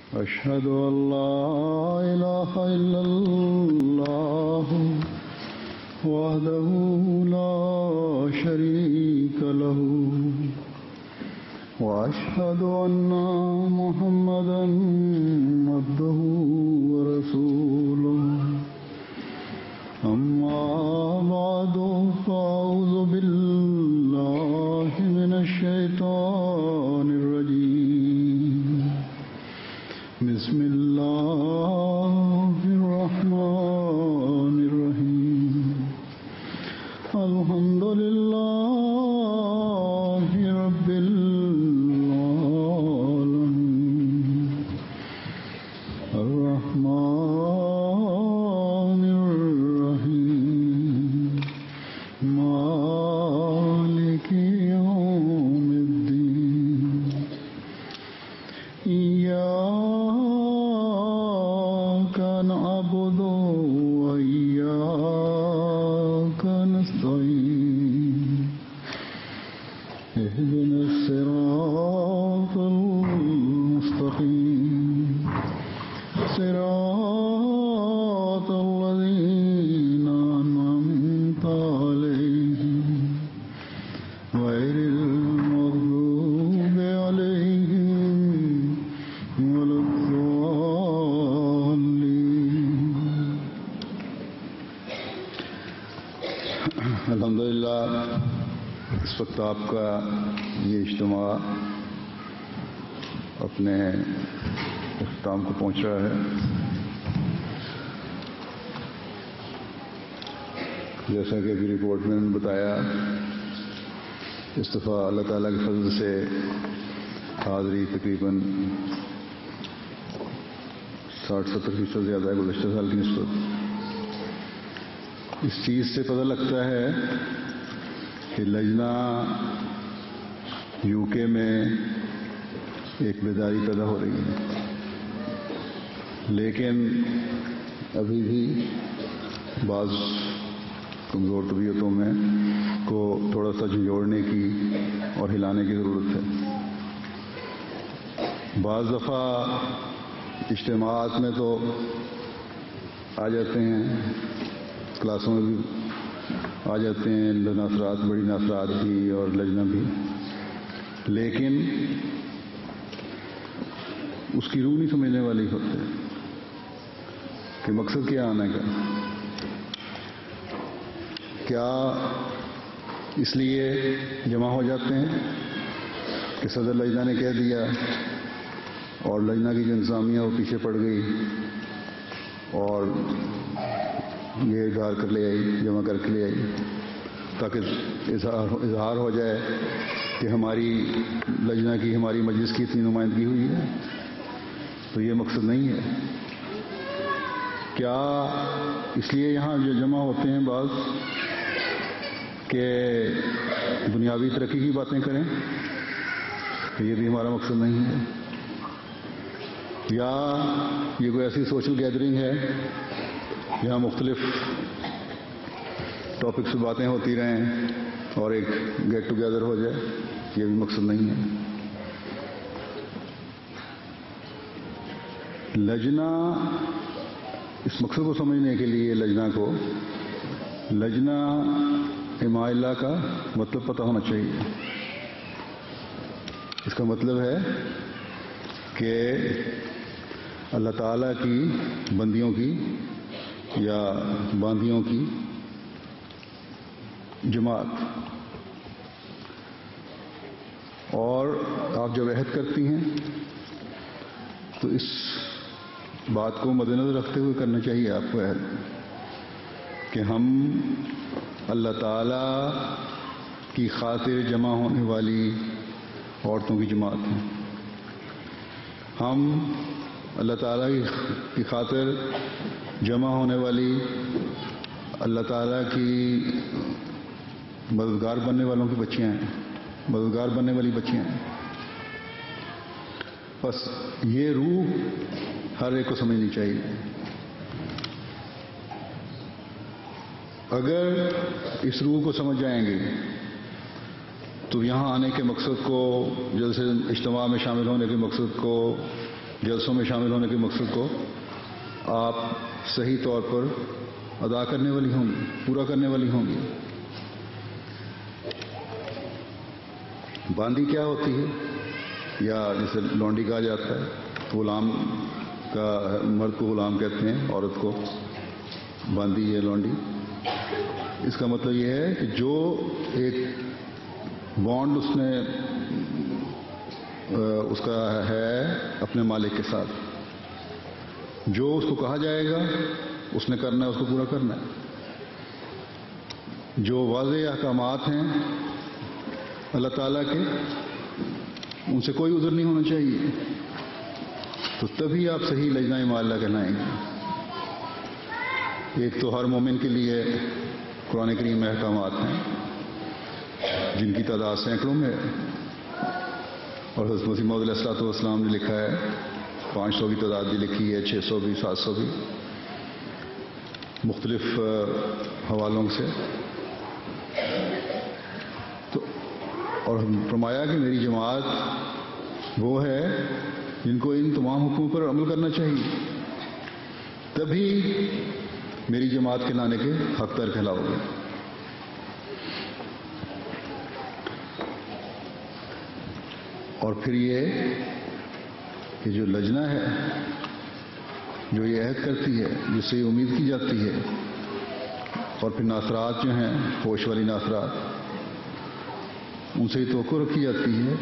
أشهد أن لا إله إلا الله وحده لا شريك له وأشهد أن محمدا عبده ورسوله أما بعد فأعوذ بالله من الشيطان الرجيم بسم الله الرحمن الرحيم الحمد لله رب العالمين الرحمن الرحيم مالك يوم الدين إياك نعبد وإياك نستعين اهدنا الصراط المستقيم صراط الذين أنعمت عليهم غير المغضوب عليهم ولا الضالين. الحمدللہ اس وقت آپ کا یہ اجتماع اپنے اختتام کو پہنچ رہا ہے. جیسا کہ ابھی رپورٹ میں بتایا، اس دفعہ اللہ تعالیٰ کے فضل سے حاضری تقریباً 60-70% زیادہ ہے گزشتہ سال کی نسبت. اس چیز سے پتہ لگتا ہے کہ لجنہ UK میں ایک بیداری پیدا ہو رہی ہے، لیکن ابھی بھی بعض کمزور طبیعتوں میں کو تھوڑا سا جھنجھوڑنے کی اور ہلانے کی ضرورت ہے. بعض دفعہ اجتماعات میں تو آ جاتے ہیں، کلاسوں میں بھی آ جاتے ہیں ناصرات، بڑی ناصرات بھی اور لجنہ بھی، لیکن اس کی روح نہیں سمجھنے والی ہوتے کہ مقصد کیا آنے کا. کیا اس لیے جمع ہو جاتے ہیں کہ صدر لجنہ نے کہہ دیا اور لجنہ کی جو انتظامیہ وہ پیچھے پڑ گئی اور یہ اظہار کر لے آئی، جمع کر کے لے آئی تاکہ اظہار ہو جائے کہ ہماری لجنہ کی، ہماری مجلس کی اتنی نمائندگی ہوئی ہے. تو یہ مقصد نہیں ہے. کیا اس لیے یہاں جو جمع ہوتے ہیں بعض کہ دنیاوی ترقی کی باتیں کریں؟ تو یہ بھی ہمارا مقصد نہیں ہے. یا یہ کوئی ایسی سوشل گیدرنگ ہے جہاں مختلف ٹاپکس پہ باتیں ہوتی رہیں اور ایک گیٹ ٹوگیدر ہو جائے؟ یہ بھی مقصد نہیں ہے. لجنہ، اس مقصد کو سمجھنے کے لیے لجنہ اماء اللہ کا مطلب پتہ ہونا چاہیے. اس کا مطلب ہے کہ اللہ تعالیٰ کی بندیوں کی یا باندیوں کی جماعت. اور آپ جب عہد کرتی ہیں تو اس بات کو مد نظر رکھتے ہوئے کرنا چاہیے آپ کو عہد کہ ہم اللہ تعالیٰ کی خاطر جمع ہونے والی عورتوں کی جماعت ہیں. ہم اللہ تعالیٰ کی خاطر جمع ہونے والی، اللہ تعالیٰ کی مددگار بننے والوں کی بچیاں ہیں، مددگار بننے والی بچیاں ہیں. بس یہ روح ہر ایک کو سمجھنی چاہیے. اگر اس روح کو سمجھ جائیں گے تو یہاں آنے کے مقصد کو، جلسے اجتماع میں شامل ہونے کے مقصد کو جلسوں میں شامل ہونے کے مقصد کو آپ صحیح طور پر ادا کرنے والی ہوں گی، پورا کرنے والی ہوں گی۔ باندی کیا ہوتی ہے، یا جسے لونڈی کہا جاتا ہے، غلام کا، مرد کو غلام کہتے ہیں، عورت کو باندی یا لونڈی۔ اس کا مطلب یہ ہے کہ جو ایک بانڈ اس کا ہے اپنے مالک کے ساتھ، جو اس کو کہا جائے گا اس نے کرنا ہے، اس کو پورا کرنا ہے۔ جو واضح احکامات ہیں اللہ تعالیٰ کے، ان سے کوئی عذر نہیں ہونا چاہیے، تو تبھی آپ صحیح لجنہ معلّہ کہلائیں گے۔ ایک تو ہر مومن کے لیے قرآن کریم میں احکامات ہیں جن کی تعداد سینکڑوں میں ہے، اور حضرت مسیح موعود علیہ الصلوۃ والسلام نے لکھا ہے، 500 کی تعداد بھی لکھی ہے، 600 بھی، 700 بھی، مختلف حوالوں سے۔ تو اور فرمایا کہ میری جماعت وہ ہے جن کو ان تمام حکموں پر عمل کرنا چاہیے، تبھی میری جماعت کہلانے کے حقدار کہلاؤ گے۔ اور پھر یہ کہ جو لجنہ ہے، جو یہ عہد کرتی ہے، جس سے یہ امید کی جاتی ہے، اور پھر ناصرات جو ہیں، ہوش والی ناصرات، ان سے یہ توقع رکھی جاتی ہے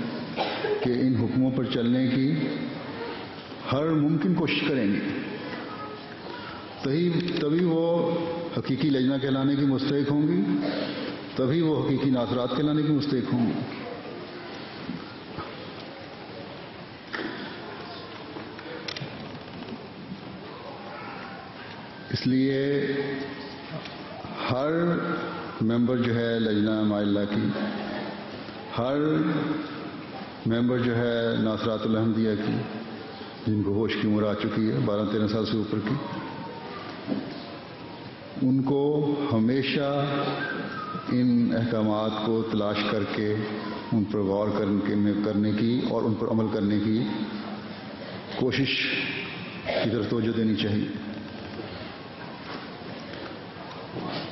کہ ان حکموں پر چلنے کی ہر ممکن کوشش کریں گے، تبھی وہ حقیقی لجنہ کہلانے کی مستحق ہوں گی، تبھی وہ حقیقی ناصرات کہلانے کی مستحق ہوں گی۔ اس لیے ہر ممبر جو ہے لجنہ معلّہ کی، ہر ممبر جو ہے ناصرات الاحمدیہ کی، جن کو ہوش کی عمر آ چکی ہے 12-13 سال سے اوپر کی، ان کو ہمیشہ ان احکامات کو تلاش کر کے ان پر غور کرنے کی اور ان پر عمل کرنے کی کوشش کی طرف توجہ دینی چاہیے۔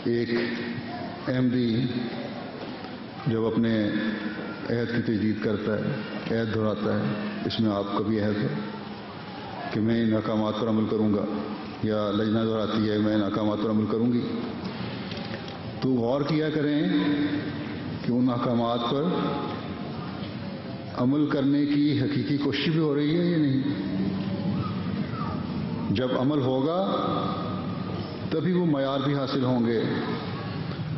ایک احمدی جب اپنے عہد کی تجدید کرتا ہے، عہد دہراتا ہے، اس میں آپ کا بھی عہد ہے کہ میں ان احکامات پر عمل کروں گا، یا لجنہ دہراتی ہے میں ان احکامات پر عمل کروں گی، تو غور کیا کریں کہ ان احکامات پر عمل کرنے کی حقیقی کوشش بھی ہو رہی ہے یا نہیں۔ جب عمل ہوگا تبھی وہ معیار بھی حاصل ہوں گے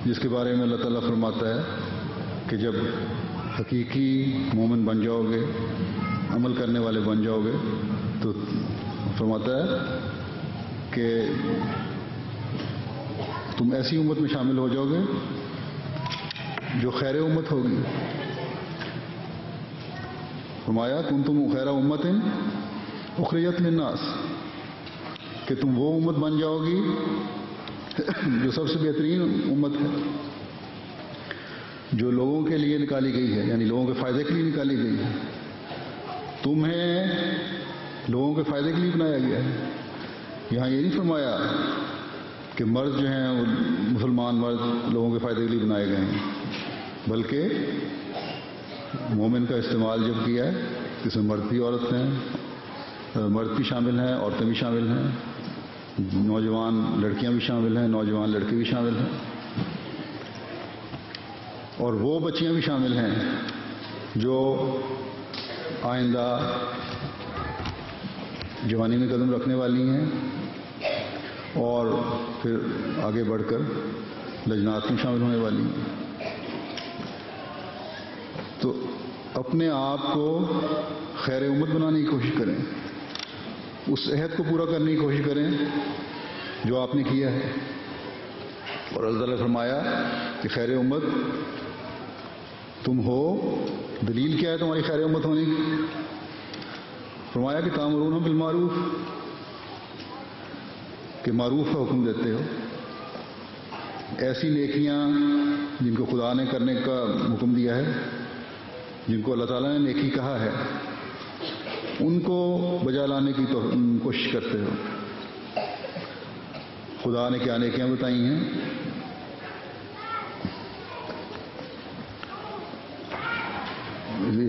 جس کے بارے میں اللہ تعالیٰ فرماتا ہے کہ جب حقیقی مومن بن جاؤ گے، عمل کرنے والے بن جاؤ گے، تو فرماتا ہے کہ تم ایسی امت میں شامل ہو جاؤ گے جو خیر امت ہوگی۔ فرمایا کنتم خیر امت اخرجت للناس، کہ تم وہ امت بن جاؤ گی جو سب سے بہترین امت ہے، جو لوگوں کے لیے نکالی گئی ہے، یعنی لوگوں کے فائدے کے لیے نکالی گئی ہے۔ تمہیں لوگوں کے فائدے کے لیے بنایا گیا ہے۔ یہاں یہ نہیں فرمایا کہ مرد جو ہیں وہ مسلمان مرد لوگوں کے فائدے کے لیے بنائے گئے ہیں، بلکہ مومن کا استعمال جب کیا ہے اس میں مرد بھی عورت ہیں، مرد بھی شامل ہیں، عورتیں بھی شامل ہیں، نوجوان لڑکیاں بھی شامل ہیں، نوجوان لڑکے بھی شامل ہیں، اور وہ بچیاں بھی شامل ہیں جو آئندہ جوانی میں قدم رکھنے والی ہیں اور پھر آگے بڑھ کر لجنات میں شامل ہونے والی ہیں۔ تو اپنے آپ کو خیر امت بنانے کی کوشش کریں، اس عہد کو پورا کرنے کی کوشش کریں جو آپ نے کیا ہے۔ اور اللہ تعالیٰ نے فرمایا کہ خیر امت تم ہو، دلیل کیا ہے تمہاری خیر امت ہونے کی؟ فرمایا کہ تامرون بالمعروف، کہ معروف کا حکم دیتے ہو، ایسی نیکیاں جن کو خدا نے کرنے کا حکم دیا ہے، جن کو اللہ تعالیٰ نے نیکی کہا ہے، ان کو بجا لانے کی تو کوشش کرتے ہو. خدا نے کیا نیکیاں بتائی ہیں.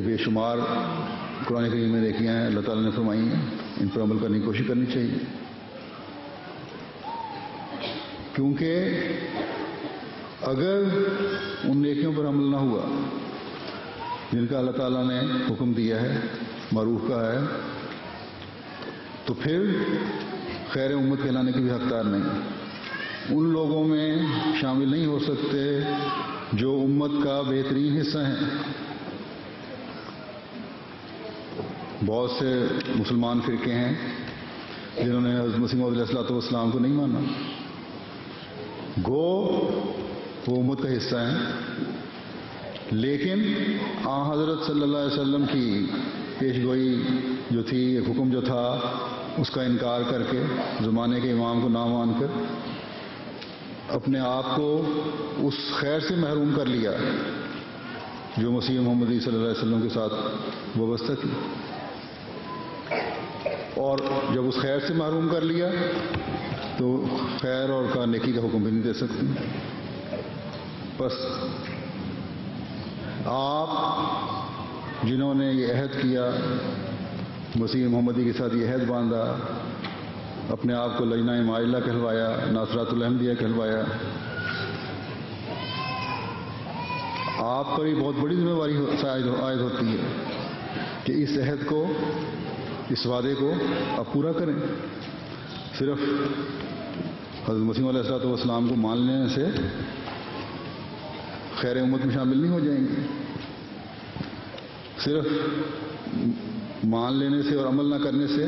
بے شمار قرآن کریم میں نیکیاں ہیں اللہ تعالیٰ نے فرمائی ہیں. ان پر عمل کرنے کی کوشش کرنی چاہیے، کیونکہ اگر ان نیکیوں پر عمل نہ ہوا جن کا اللہ تعالیٰ نے حکم دیا ہے، معروف کہا ہے، تو پھر خیر امت کہلانے کے بھی حقدار نہیں. ان لوگوں میں شامل نہیں ہو سکتے جو امت کا بہترین حصہ ہیں. بہت سے مسلمان فرقے ہیں جنہوں نے حضرت مسیح موعود علیہ السلام کو نہیں مانا، گو وہ امت کا حصہ ہیں، لیکن حضرت صلی اللہ علیہ وسلم کی پیش گوئی جو تھی، ایک حکم جو تھا، اس کا انکار کر کے، زمانے کے امام کو نہ مان کر اپنے آپ کو اس خیر سے محروم کر لیا جو مسیح محمد صلی اللہ علیہ وسلم کے ساتھ وابستہ تھی. اور جب اس خیر سے محروم کر لیا تو خیر اور کا نیکی کا حکم بھی نہیں دے سکتے. بس آپ جنہوں نے یہ عہد کیا، مسیح محمدی کے ساتھ یہ عہد باندھا، اپنے آپ کو لجنہ مائلہ کہلوایا، ناصرات الاحمدیہ کہلوایا، آپ پر یہ بہت بڑی ذمہ داری عائد ہوتی ہے کہ اس عہد کو، اس وعدے کو آپ پورا کریں. صرف حضرت مسیح علیہ السلام کو مان لینے سے خیر امت میں شامل نہیں ہو جائیں گے. صرف مان لینے سے اور عمل نہ کرنے سے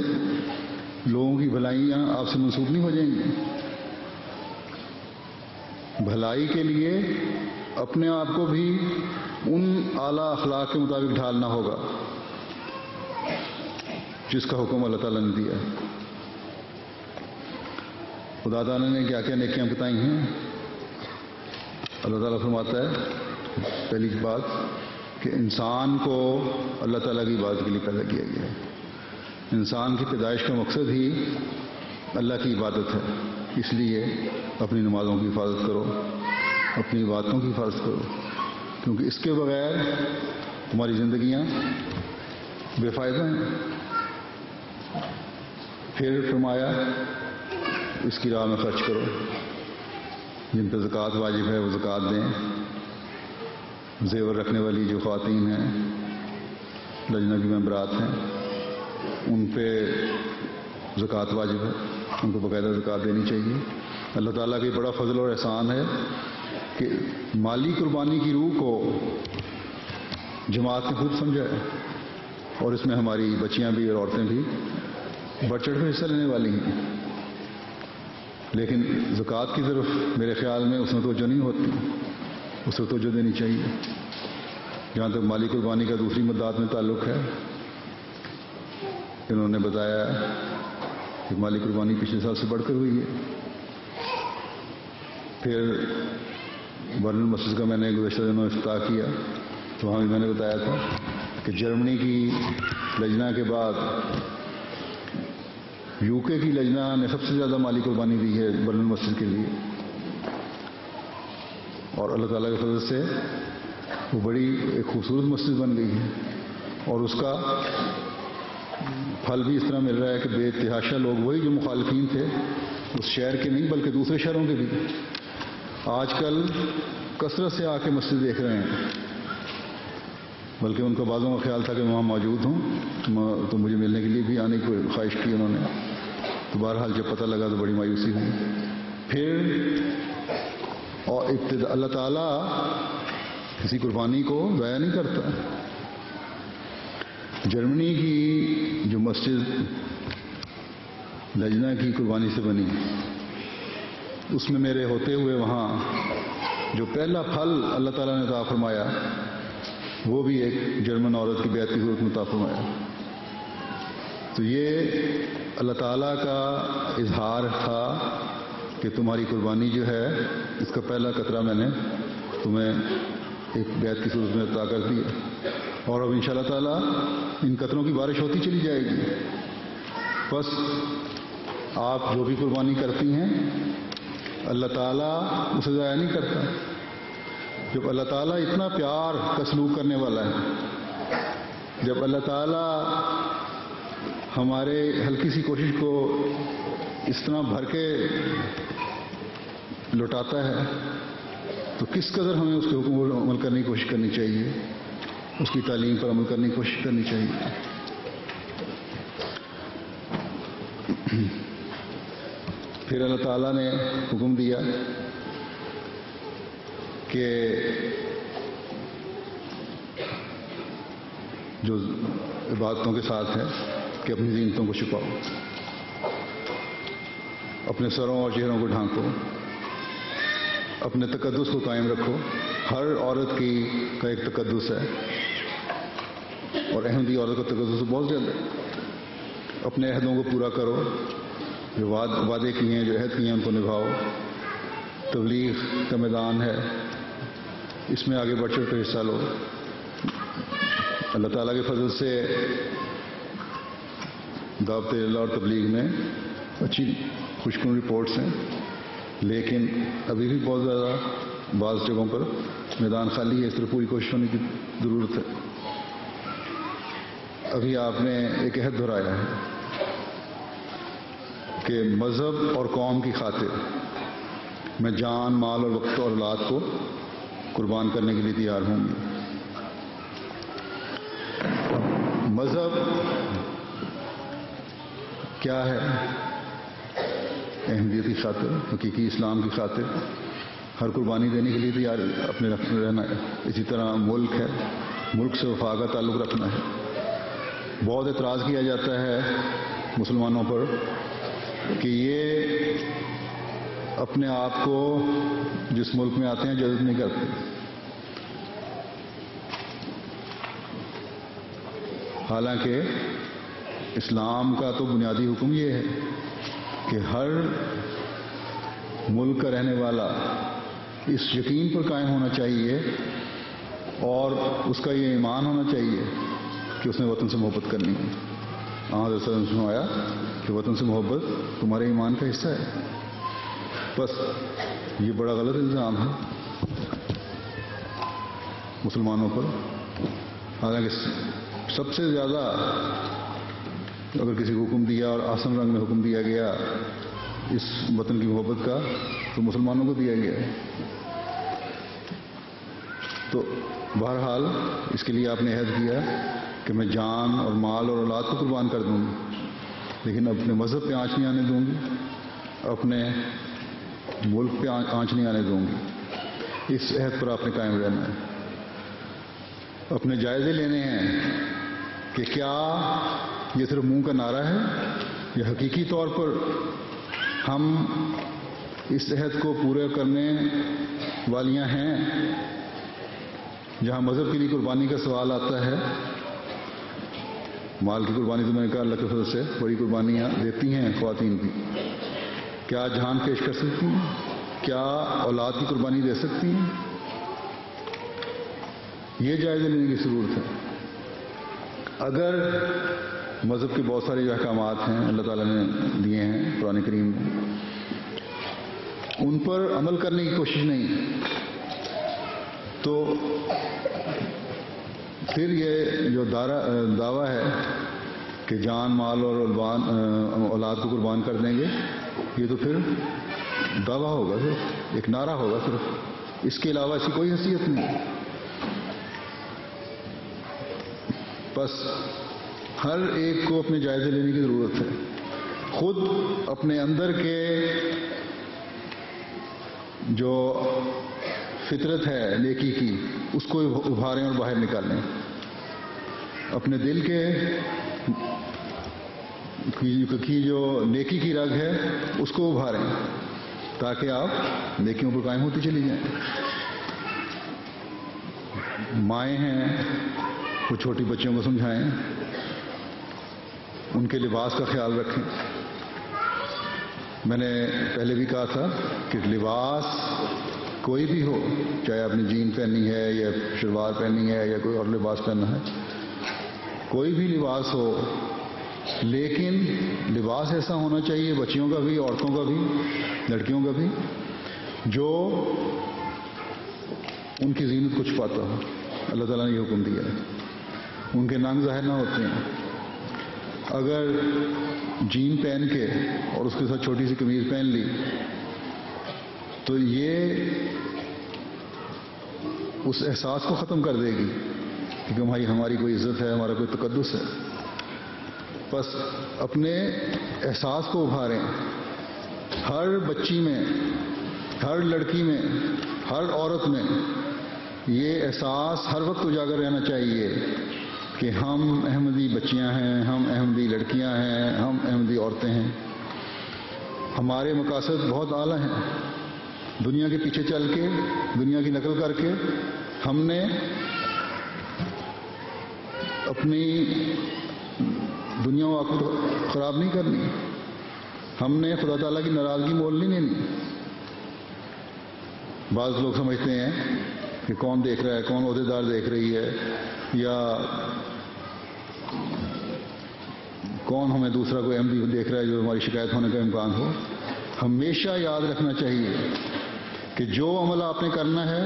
لوگوں کی بھلائیاں آپ سے منسوخ نہیں ہو جائیں گی. بھلائی کے لیے اپنے آپ کو بھی ان اعلیٰ اخلاق کے مطابق ڈھالنا ہوگا جس کا حکم اللہ تعالیٰ نے دیا. خدا تعالیٰ نے کیا کیا نیکیاں بتائی ہیں. اللہ تعالیٰ فرماتا ہے پہلی بات کہ انسان کو اللہ تعالیٰ کی عبادت کے لیے پیدا کیا گیا ہے. انسان کی پیدائش کا مقصد ہی اللہ کی عبادت ہے. اس لیے اپنی نمازوں کی حفاظت کرو، اپنی عبادتوں کی حفاظت کرو، کیونکہ اس کے بغیر ہماری زندگیاں بے فائدہ ہیں. پھر فرمایا اس کی راہ میں خرچ کرو، جن پہ زکوٰۃ واجب ہے وہ زکوٰۃ دیں. زیور رکھنے والی جو خواتین ہیں، لجنہ کی ممبرات ہیں، ان پہ زکوٰۃ واجب ہے، ان کو باقاعدہ زکوٰۃ دینی چاہیے. اللہ تعالیٰ کی بڑا فضل اور احسان ہے کہ مالی قربانی کی روح کو جماعت نے خوب سمجھا ہے، اور اس میں ہماری بچیاں بھی اور عورتیں بھی بڑھ چڑھ کر حصہ لینے والی ہیں. لیکن زکوٰۃ کی طرف میرے خیال میں اس میں توجہ نہیں ہوتی، اس کو توجہ دینی چاہیے. جہاں تک مالی قربانی کا دوسری مدات میں تعلق ہے، انہوں نے بتایا کہ مالی قربانی پچھلے سال سے بڑھ کر ہوئی ہے. پھر برن المسجد کا میں نے گزشتہ دنوں افتتاح کیا تو وہاں بھی میں نے بتایا تھا کہ جرمنی کی لجنہ کے بعد یو کے کی لجنہ نے سب سے زیادہ مالی قربانی دی ہے برن المسجد کے لیے. اور اللہ تعالیٰ کے فضل سے وہ بڑی ایک خوبصورت مسجد بن گئی ہے، اور اس کا پھل بھی اس طرح مل رہا ہے کہ بے تحاشا لوگ، وہی جو مخالفین تھے اس شہر کے نہیں بلکہ دوسرے شہروں کے بھی، آج کل کثرت سے آ کے مسجد دیکھ رہے ہیں. بلکہ ان کا بعضوں کا خیال تھا کہ وہاں موجود ہوں تو مجھے ملنے کے لیے بھی آنے کی خواہش کی انہوں نے. تو بہرحال جب پتہ لگا تو بڑی مایوسی ہوئی. پھر اور اللہ تعالیٰ کسی قربانی کو ضائع نہیں کرتا. جرمنی کی جو مسجد لجنہ کی قربانی سے بنی، اس میں میرے ہوتے ہوئے وہاں جو پہلا پھل اللہ تعالیٰ نے عطا فرمایا وہ بھی ایک جرمن عورت کی بیعت کی صورت میں عطا فرمایا. تو یہ اللہ تعالیٰ کا اظہار تھا کہ تمہاری قربانی جو ہے اس کا پہلا قطرہ میں نے تمہیں ایک بیعت کی صورت میں عطا کر دیا، اور اب انشاءاللہ تعالیٰ ان قطروں کی بارش ہوتی چلی جائے گی۔ بس آپ جو بھی قربانی کرتی ہیں اللہ تعالیٰ اسے ضائع نہیں کرتا۔ جب اللہ تعالیٰ اتنا پیار کا سلوک کرنے والا ہے، جب اللہ تعالیٰ ہمارے ہلکی سی کوشش کو اس طرح بھر کے لوٹاتا ہے، تو کس قدر ہمیں اس کے حکم پر عمل کرنے کی کوشش کرنی چاہیے، اس کی تعلیم پر عمل کرنے کی کوشش کرنی چاہیے۔ پھر اللہ تعالیٰ نے حکم دیا کہ جو عبادتوں کے ساتھ ہے کہ اپنی زینتوں کو چھپاؤ، اپنے سروں اور چہروں کو ڈھانکو، اپنے تقدس کو قائم رکھو۔ ہر عورت کا ایک تقدس ہے، اور احمدی عورت کا تقدس بہت زیادہ ہے۔ اپنے عہدوں کو پورا کرو، جو وعدے کیے ہیں، جو عہد کیے ہیں ان کو نبھاؤ۔ تبلیغ کا میدان ہے، اس میں آگے بڑھ چڑھ کر حصہ لو۔ اللہ تعالیٰ کے فضل سے دعوت اللہ اور تبلیغ میں اچھی خوشکن رپورٹس ہیں، لیکن ابھی بھی بہت زیادہ بعض جگہوں پر میدان خالی ہے، اس طرح پوری کوشش ہونے کی ضرورت ہے۔ ابھی آپ نے ایک عہد دہرایا ہے کہ مذہب اور قوم کی خاطر میں جان، مال اور وقت اور اولاد کو قربان کرنے کے لیے تیار ہوں گی۔ مذہب کیا ہے؟ احمدیت کی خاطر، حقیقی اسلام کی خاطر ہر قربانی دینے کے لیے تیار اپنے رہنا ہے۔ اسی طرح ملک ہے، ملک سے وفا کا تعلق رکھنا ہے۔ بہت اعتراض کیا جاتا ہے مسلمانوں پر کہ یہ اپنے آپ کو جس ملک میں آتے ہیں جذب نہیں کرتے۔ حالانکہ اسلام کا تو بنیادی حکم یہ ہے کہ ہر ملک کا رہنے والا اس یقین پر قائم ہونا چاہیے اور اس کا یہ ایمان ہونا چاہیے کہ اس نے وطن سے محبت کرنی ہے۔ حضرت صلی اللہ علیہ وسلم نے فرمایا کہ وطن سے محبت تمہارے ایمان کا حصہ ہے۔ بس یہ بڑا غلط الزام ہے مسلمانوں پر۔ حالانکہ سب سے زیادہ اگر کسی کو حکم دیا اور آسن رنگ میں حکم دیا گیا اس وطن کی محبت کا تو مسلمانوں کو دیا گیا ہے۔ تو بہرحال اس کے لیے آپ نے عہد کیا کہ میں جان اور مال اور اولاد کو قربان کر دوں گی، لیکن اپنے مذہب پہ آنچ نہیں آنے دوں گی، اپنے ملک پہ آنچ نہیں آنے دوں گی۔ اس عہد پر آپ نے قائم رہنا ہے۔ اپنے جائزے لینے ہیں کہ کیا یہ صرف منہ کا نعرہ ہے یا حقیقی طور پر ہم اس عہد کو پورے کرنے والیاں ہیں۔ جہاں مذہب کے لیے قربانی کا سوال آتا ہے، مال کی قربانی تو میں نے کہا اللہ کے فضل سے بڑی قربانیاں دیتی ہیں خواتین بھی، کیا جان پیش کر سکتی ہیں؟ کیا اولاد کی قربانی دے سکتی ہیں؟ یہ جائزہ لینے کی ضرورت ہے۔ اگر مذہب کے بہت سارے جو احکامات ہیں اللہ تعالیٰ نے دیے ہیں قرآن کریم میں، ان پر عمل کرنے کی کوشش نہیں تو پھر یہ جو دعویٰ ہے کہ جان، مال اور اولاد کو قربان کر دیں گے، یہ تو پھر دعویٰ ہوگا، صرف ایک نعرہ ہوگا، صرف اس کے علاوہ ایسی کوئی حیثیت نہیں۔ بس ہر ایک کو اپنے جائزے لینے کی ضرورت ہے، خود اپنے اندر کے جو فطرت ہے نیکی کی اس کو ابھاریں اور باہر نکالیں، اپنے دل کے کی جو نیکی کی رگ ہے اس کو ابھاریں تاکہ آپ نیکیوں پر قائم ہوتی چلی جائیں۔ مائیں ہیں وہ چھوٹی بچیوں کو سمجھائیں، ان کے لباس کا خیال رکھیں۔ میں نے پہلے بھی کہا تھا کہ لباس کوئی بھی ہو، چاہے آپ نے جین پہنی ہے یا شلوار پہنی ہے یا کوئی اور لباس پہننا ہے، کوئی بھی لباس ہو، لیکن لباس ایسا ہونا چاہیے، بچیوں کا بھی، عورتوں کا بھی، لڑکیوں کا بھی، جو ان کی زینت کو چھپاتا ہو۔ اللہ تعالیٰ نے یہ حکم دیا ہے، ان کے ننگ ظاہر نہ ہوتے ہیں۔ اگر جین پہن کے اور اس کے ساتھ چھوٹی سی قمیض پہن لی تو یہ اس احساس کو ختم کر دے گی کہ ہماری کوئی عزت ہے، ہمارا کوئی تقدس ہے۔ بس اپنے احساس کو ابھاریں۔ ہر بچی میں، ہر لڑکی میں، ہر عورت میں یہ احساس ہر وقت اجاگر رہنا چاہیے کہ ہم احمدی بچیاں ہیں، ہم احمدی لڑکیاں ہیں، ہم احمدی عورتیں ہیں۔ ہمارے مقاصد بہت اعلیٰ ہیں۔ دنیا کے پیچھے چل کے، دنیا کی نقل کر کے ہم نے اپنی دنیا و آخرت خراب نہیں کرنی، ہم نے خدا تعالیٰ کی ناراضگی مول نہیں لینی۔ بعض لوگ سمجھتے ہیں کہ کون دیکھ رہا ہے، کون عہدیدار دیکھ رہی ہے، یا کون ہمیں دوسرا کوئی احمدی دیکھ رہا ہے جو ہماری شکایت ہونے کا امکان ہو۔ ہمیشہ یاد رکھنا چاہیے کہ جو عمل آپ نے کرنا ہے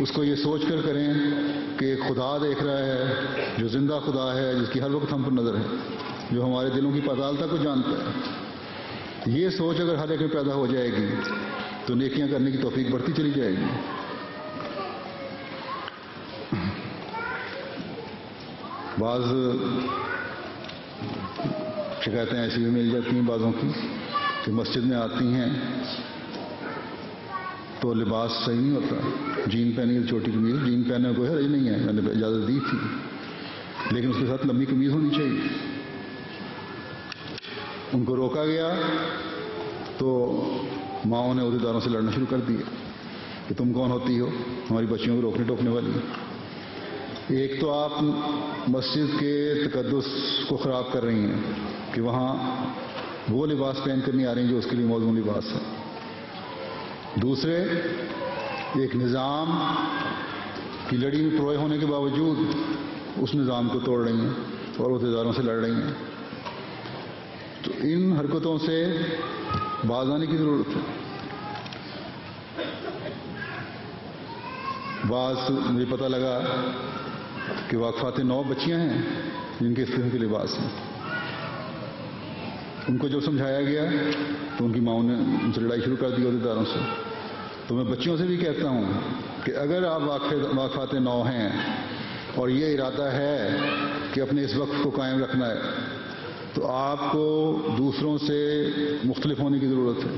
اس کو یہ سوچ کر کریں کہ ایک خدا دیکھ رہا ہے جو زندہ خدا ہے، جس کی ہر وقت ہم پر نظر ہے، جو ہمارے دلوں کی پاتالتا کو جانتا ہے۔ یہ سوچ اگر ہر ایک میں پیدا ہو جائے گی تو نیکیاں کرنے کی توفیق بڑھتی چلی جائے گی۔ بعض شکایتیں ایسی بھی مل جاتی ہیں بعضوں کی کہ مسجد میں آتی ہیں تو لباس صحیح نہیں ہوتا، جین پہنی ہے، چھوٹی قمیض، جین پہننے میں کوئی حرج نہیں ہے، میں نے اجازت دی تھی، لیکن اس کے ساتھ لمبی قمیض ہونی چاہیے۔ ان کو روکا گیا تو ماؤں نے عہدیداروں سے لڑنا شروع کر دیا کہ تم کون ہوتی ہو ہماری بچیوں کو روکنے ٹوکنے والی۔ ایک تو آپ مسجد کے تقدس کو خراب کر رہی ہیں کہ وہاں وہ لباس پہن کر نہیں آ رہی جو اس کے لیے موزوں لباس ہے۔ دوسرے، ایک نظام کی لڑی میں پروئے ہونے کے باوجود اس نظام کو توڑ رہی ہیں اور عہدیداروں سے لڑ رہی ہیں۔ تو ان حرکتوں سے باز آنے کی ضرورت ہے۔ بعض مجھے پتہ لگا کہ واقفات 9 بچیاں ہیں جن کے اس قسم کے لباس ہیں۔ ان کو جو سمجھایا گیا تو ان کی ماؤں نے ان سے لڑائی شروع کر دی عہدیداروں سے۔ تو میں بچیوں سے بھی کہتا ہوں کہ اگر آپ واقفات 9 ہیں اور یہ ارادہ ہے کہ اپنے اس وقت کو قائم رکھنا ہے تو آپ کو دوسروں سے مختلف ہونے کی ضرورت ہے۔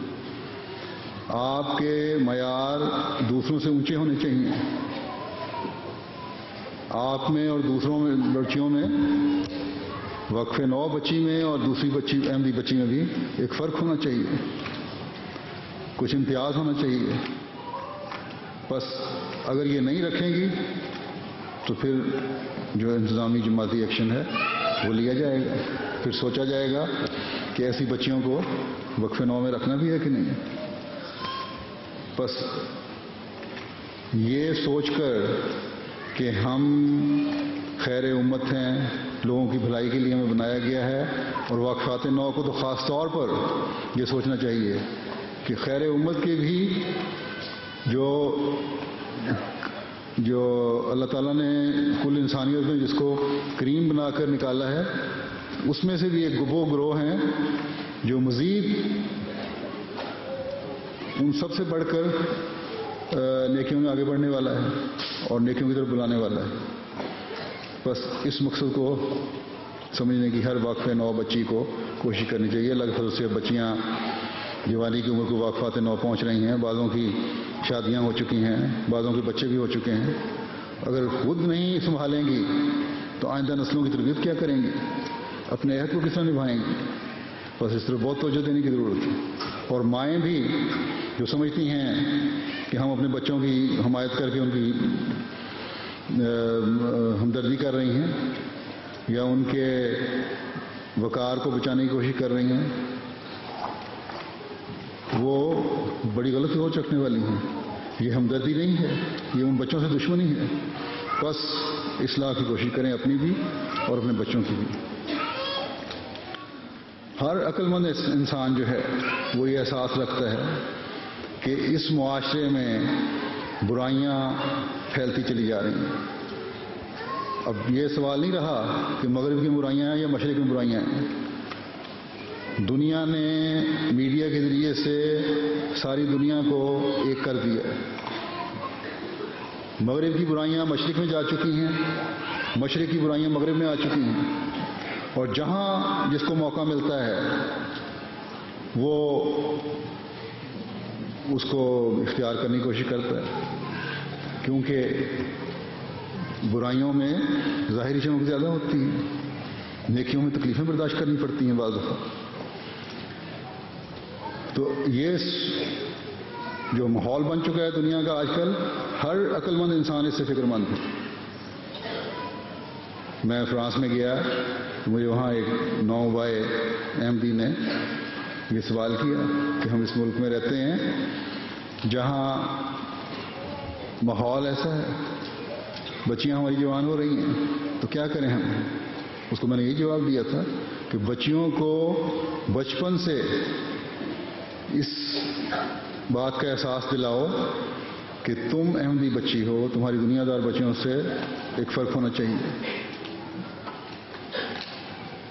آپ کے معیار دوسروں سے اونچے ہونے چاہیے۔ آپ میں اور دوسروں میں، لڑکیوں میں، وقف 9 بچی میں اور دوسری بچی احمدی بچی میں بھی ایک فرق ہونا چاہیے، کچھ امتیاز ہونا چاہیے۔ بس اگر یہ نہیں رکھیں گی تو پھر جو انتظامی جماعتی ایکشن ہے وہ لیا جائے گا، پھر سوچا جائے گا کہ ایسی بچیوں کو وقف 9 میں رکھنا بھی ہے کہ نہیں۔ بس یہ سوچ کر کہ ہم خیر امت ہیں، لوگوں کی بھلائی کے لیے ہمیں بنایا گیا ہے، اور واقفات 9 کو تو خاص طور پر یہ سوچنا چاہیے کہ خیر امت کے بھی جو اللہ تعالیٰ نے کل انسانیت میں جس کو کریم بنا کر نکالا ہے، اس میں سے بھی ایک وہ گروہ ہیں جو مزید ان سب سے بڑھ کر نیکیوں میں آگے بڑھنے والا ہے اور نیکیوں کی طرف بلانے والا ہے۔ بس اس مقصد کو سمجھنے کی ہر واقفہ 9 بچی کو کوشش کرنی چاہیے۔ اللہ کے فضل سے بچیاں جوانی کی عمر کو واقفات 9 پہنچ رہی ہیں، بعضوں کی شادیاں ہو چکی ہیں، بعضوں کے بچے بھی ہو چکے ہیں۔ اگر خود نہیں سنبھالیں گی تو آئندہ نسلوں کی تربیت کیا کریں گی، اپنے عہد کو کس طرح نبھائیں گی؟ بس اس طرح بہت توجہ دینے کی ضرورت ہے۔ اور مائیں بھی جو سمجھتی ہیں کہ ہم اپنے بچوں کی حمایت کر کے ان کی ہمدردی کر رہی ہیں یا ان کے وقار کو بچانے کی کوشش کر رہی ہیں، وہ بڑی غلط سوچ رکھنے والی ہیں۔ یہ ہمدردی نہیں ہے، یہ ان بچوں سے دشمنی ہے. بس اصلاح کی کوشش کریں، اپنی بھی اور اپنے بچوں کی بھی. ہر عقل مند انسان جو ہے وہ یہ احساس رکھتا ہے کہ اس معاشرے میں برائیاں پھیلتی چلی جا رہی ہیں. اب یہ سوال نہیں رہا کہ مغرب کی برائیاں ہیں یا مشرق کی برائیاں ہیں. دنیا نے میڈیا کے ذریعے سے ساری دنیا کو ایک کر دیا. مغرب کی برائیاں مشرق میں جا چکی ہیں، مشرق کی برائیاں مغرب میں آ چکی ہیں، اور جہاں جس کو موقع ملتا ہے وہ اس کو اختیار کرنے کی کوشش کرتا ہے، کیونکہ برائیوں میں ظاہری چمک زیادہ ہوتی ہیں، نیکیوں میں تکلیفیں برداشت کرنی پڑتی ہیں بعض دفعہ. تو یہ جو ماحول بن چکا ہے دنیا کا آج کل، ہر عقل مند انسان اس سے فکر مند ہے. میں فرانس میں گیا تو مجھے وہاں ایک نوبائے احمدی نے یہ سوال کیا کہ ہم اس ملک میں رہتے ہیں جہاں ماحول ایسا ہے، بچیاں ہماری جوان ہو رہی ہیں، تو کیا کریں ہم؟ اس کو میں نے یہی جواب دیا تھا کہ بچیوں کو بچپن سے اس بات کا احساس دلاؤ کہ تم احمدی بچی ہو، تمہاری دنیا دار بچیوں سے ایک فرق ہونا چاہیے.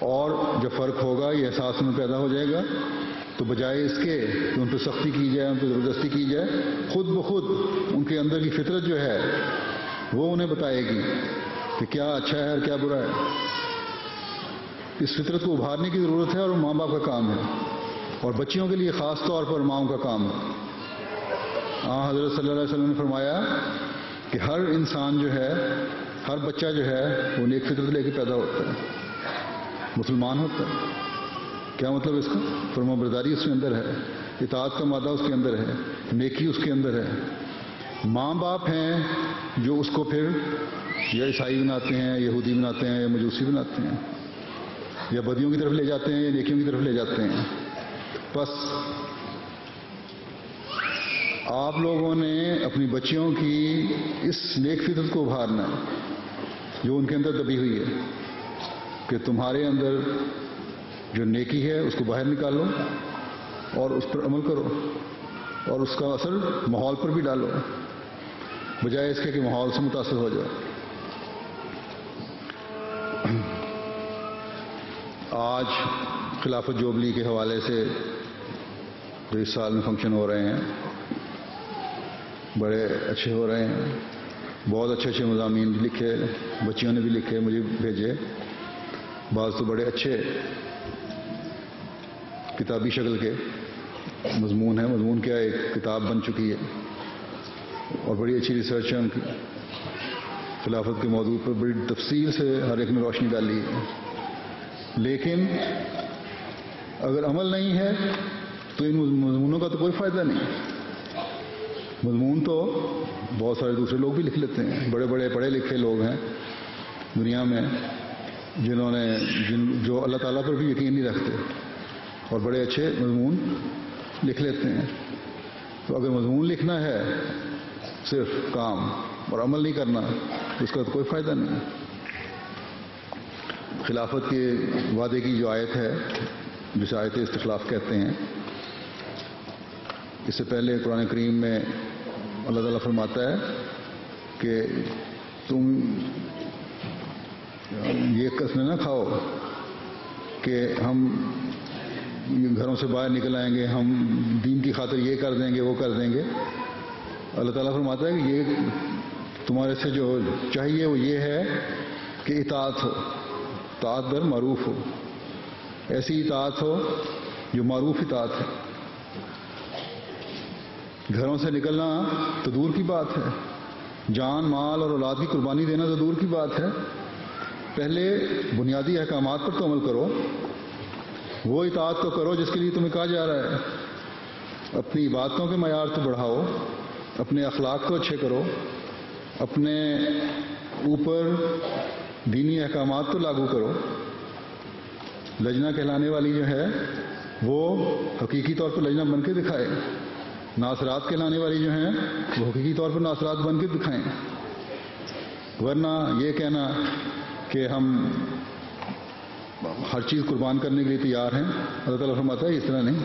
اور جب فرق ہوگا، یہ احساس میں پیدا ہو جائے گا، تو بجائے اس کے کہ ان پہ سختی کی جائے، ان پہ زبردستی کی جائے، خود بخود ان کے اندر کی فطرت جو ہے وہ انہیں بتائے گی کہ کیا اچھا ہے اور کیا برا ہے. اس فطرت کو ابھارنے کی ضرورت ہے اور ماں باپ کا کام ہے، اور بچیوں کے لیے خاص طور پر ماؤں کا کام ہے. حضرت صلی اللہ علیہ وسلم نے فرمایا کہ ہر انسان جو ہے، ہر بچہ جو ہے وہ نیک فطرت لے کے پیدا ہوتا ہے، مسلمان ہوتا ہے. کیا مطلب اس کا؟ فرمانبرداری اس کے اندر ہے، اطاعت کا مادہ اس کے اندر ہے، نیکی اس کے اندر ہے. ماں باپ ہیں جو اس کو پھر یا عیسائی بناتے ہیں، یہودی بناتے ہیں، یا مجوسی بناتے ہیں، یا بدیوں کی طرف لے جاتے ہیں یا نیکیوں کی طرف لے جاتے ہیں. بس آپ لوگوں نے اپنی بچیوں کی اس نیک فطرت کو ابھارنا ہے جو ان کے اندر دبی ہوئی ہے، کہ تمہارے اندر جو نیکی ہے اس کو باہر نکالو اور اس پر عمل کرو، اور اس کا اثر ماحول پر بھی ڈالو، بجائے اس کے کہ ماحول سے متاثر ہو جائے. آج خلافت جوبلی کے حوالے سے جو اس سال میں فنکشن ہو رہے ہیں بڑے اچھے ہو رہے ہیں. بہت اچھے اچھے مضامین بھی لکھے، بچیوں نے بھی لکھے، مجھے بھیجے. بعض تو بڑے اچھے کتابی شکل کے مضمون ہیں. مضمون کیا ایک کتاب بن چکی ہے، اور بڑی اچھی ریسرچ ہے ان کی. خلافت کے موضوع پر بڑی تفصیل سے ہر ایک نے روشنی ڈالی ہے. لیکن اگر عمل نہیں ہے تو ان مضمونوں کا تو کوئی فائدہ نہیں. مضمون تو بہت سارے دوسرے لوگ بھی لکھ لیتے ہیں، بڑے بڑے پڑھے لکھے لوگ ہیں دنیا میں جنہوں نے جو اللہ تعالیٰ پر بھی یقین نہیں رکھتے اور بڑے اچھے مضمون لکھ لیتے ہیں. تو اگر مضمون لکھنا ہے صرف کام اور عمل نہیں کرنا تو اس کا تو کوئی فائدہ نہیں. خلافت کے وعدے کی جو آیت ہے جسے آیت استخلاف کہتے ہیں، اس سے پہلے قرآن کریم میں اللہ تعالیٰ فرماتا ہے کہ تم یہ قسمیں نہ کھاؤ کہ ہم گھروں سے باہر نکل آئیں گے، ہم دین کی خاطر یہ کر دیں گے وہ کر دیں گے. اللہ تعالیٰ فرماتا ہے کہ یہ تمہارے سے جو چاہیے وہ یہ ہے کہ اطاعت ہو، اطاعت در معروف ہو، ایسی اطاعت ہو جو معروف اطاعت ہے. گھروں سے نکلنا تو دور کی بات ہے، جان مال اور اولاد کی قربانی دینا تو دور کی بات ہے. پہلے بنیادی احکامات پر تو عمل کرو، وہ اطاعت تو کرو جس کے لیے تمہیں کہا جا رہا ہے. اپنی عبادتوں کے معیار تو بڑھاؤ، اپنے اخلاق کو اچھے کرو، اپنے اوپر دینی احکامات تو لاگو کرو. لجنہ کہلانے والی جو ہے وہ حقیقی طور پر لجنہ بن کے دکھائے ناصرات کہلانے والی جو ہیں وہ حقیقی طور پر ناصرات بن کے دکھائیں، ورنہ یہ کہنا کہ ہم ہر چیز قربان کرنے کے لیے تیار ہیں، اللہ تعالیٰ فرماتا ہے اس طرح نہیں،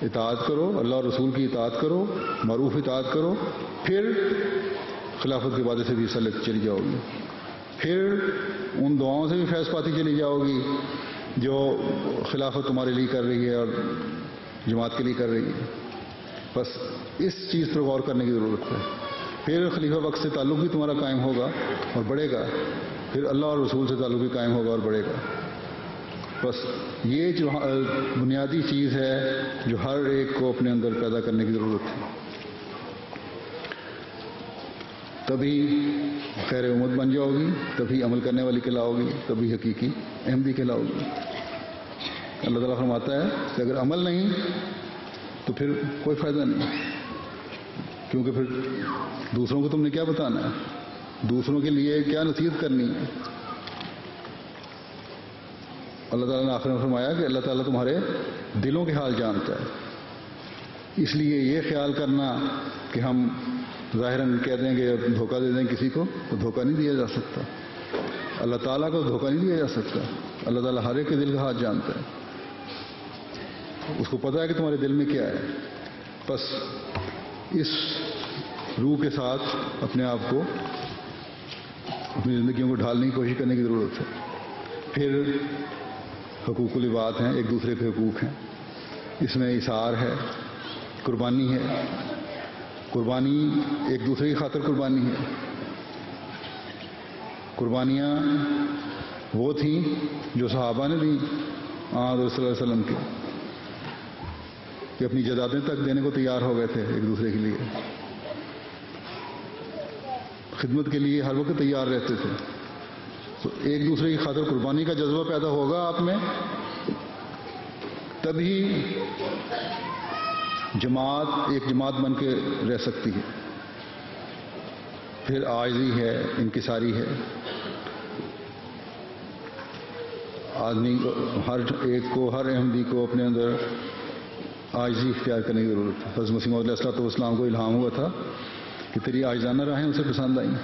اطاعت کرو، اللہ اور رسول کی اطاعت کرو، معروف اطاعت کرو، پھر خلافت کے وعدے سے بھی حصہ لیتی چلی جاؤ گی، پھر ان دعاؤں سے بھی فیض پاتی چلی جاؤ گی جو خلافت تمہارے لیے کر رہی ہے اور جماعت کے لیے کر رہی ہے۔ بس اس چیز پر غور کرنے کی ضرورت ہے۔ پھر خلیفہ وقت سے تعلق بھی تمہارا قائم ہوگا اور بڑھے گا، پھر اللہ اور رسول سے تعلق بھی قائم ہوگا اور بڑھے گا۔ بس یہ جو بنیادی چیز ہے جو ہر ایک کو اپنے اندر پیدا کرنے کی ضرورت ہے، تبھی خیر امت بن جاؤ گی، تبھی عمل کرنے والی کہلاؤ گی، تبھی حقیقی احمدی کہلاؤ گی۔ اللہ تعالیٰ فرماتا ہے کہ اگر عمل نہیں تو پھر کوئی فائدہ نہیں، کیونکہ پھر دوسروں کو تم نے کیا بتانا ہے، دوسروں کے لیے کیا نصیحت کرنی ہے۔ اللہ تعالیٰ نے آخر میں فرمایا کہ اللہ تعالیٰ تمہارے دلوں کے حال جانتا ہے، اس لیے یہ خیال کرنا کہ ہم ظاہراً کہہ دیں گے دھوکہ دے دیں کسی کو، تو دھوکہ نہیں دیا جا سکتا، اللہ تعالیٰ کو دھوکہ نہیں دیا جا سکتا۔ اللہ تعالیٰ ہر ایک کے دل کا حال جانتا ہے، اس کو پتہ ہے کہ تمہارے دل میں کیا ہے۔ بس اس روح کے ساتھ اپنے آپ کو، اپنی زندگیوں کو ڈھالنے کی کوشش کرنے کی ضرورت ہے۔ پھر حقوق العباد ہیں، ایک دوسرے کے حقوق ہیں، اس میں اثار ہے، قربانی ہے، قربانی ایک دوسرے کی خاطر قربانی ہے۔ قربانیاں وہ تھیں جو صحابہ نے دیں حضرت صلی اللہ علیہ وسلم کی، کہ اپنی جائیدادیں تک دینے کو تیار ہو گئے تھے ایک دوسرے کے لیے، خدمت کے لیے ہر وقت تیار رہتے تھے۔ تو ایک دوسرے کی خاطر قربانی کا جذبہ پیدا ہوگا آپ میں، تبھی جماعت ایک جماعت بن کے رہ سکتی ہے۔ پھر عاجزی ہے، انکساری ہے، آدمی کو، ہر ایک کو، ہر احمدی کو اپنے اندر عاجزی اختیار کرنے کی ضرورت ہے۔ حضرت مسیح موعود علیہ الصلوۃ والسلام کو الہام ہوا تھا کہ تیری عاجزانہ راہیں اسے پسند آئیں۔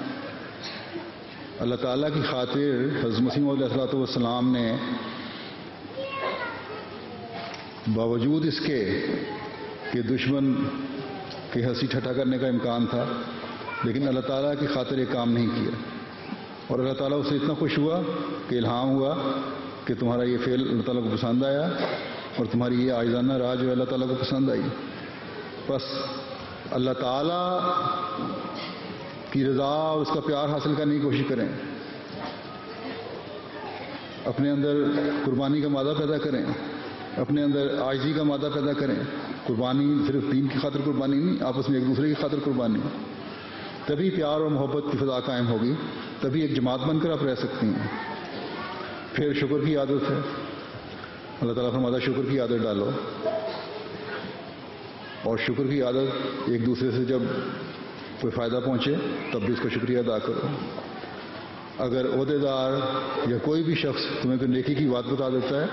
اللہ تعالیٰ کی خاطر حضرت مسیح موعود علیہ الصلوۃ والسلام نے باوجود اس کے کہ دشمن کی ہنسی ٹھٹھا کرنے کا امکان تھا، لیکن اللہ تعالیٰ کی خاطر یہ کام نہیں کیا، اور اللہ تعالیٰ اس سے اتنا خوش ہوا کہ الہام ہوا کہ تمہارا یہ فعل اللہ تعالیٰ کو پسند آیا، اور تمہاری یہ عاجزانہ راہ جو ہے اللہ تعالیٰ کو پسند آئی۔ بس اللہ تعالیٰ کی رضا اور اس کا پیار حاصل کرنے کی کوشش کریں، اپنے اندر قربانی کا مادہ پیدا کریں، اپنے اندر عاجزی کا مادہ پیدا کریں۔ قربانی صرف دین کی خاطر قربانی نہیں، آپس میں ایک دوسرے کی خاطر قربانی، تبھی پیار اور محبت کی فضا قائم ہوگی، تبھی ایک جماعت بن کر آپ رہ سکتی ہیں۔ پھر شکر کی عادت ہے، اللہ تعالیٰ فرماتا ہے شکر کی عادت ڈالو، اور شکر کی عادت ایک دوسرے سے جب کوئی فائدہ پہنچے تب بھی اس کا شکریہ ادا کرو۔ اگر عہدیدار یا کوئی بھی شخص تمہیں کوئی نیکی کی بات بتا دیتا ہے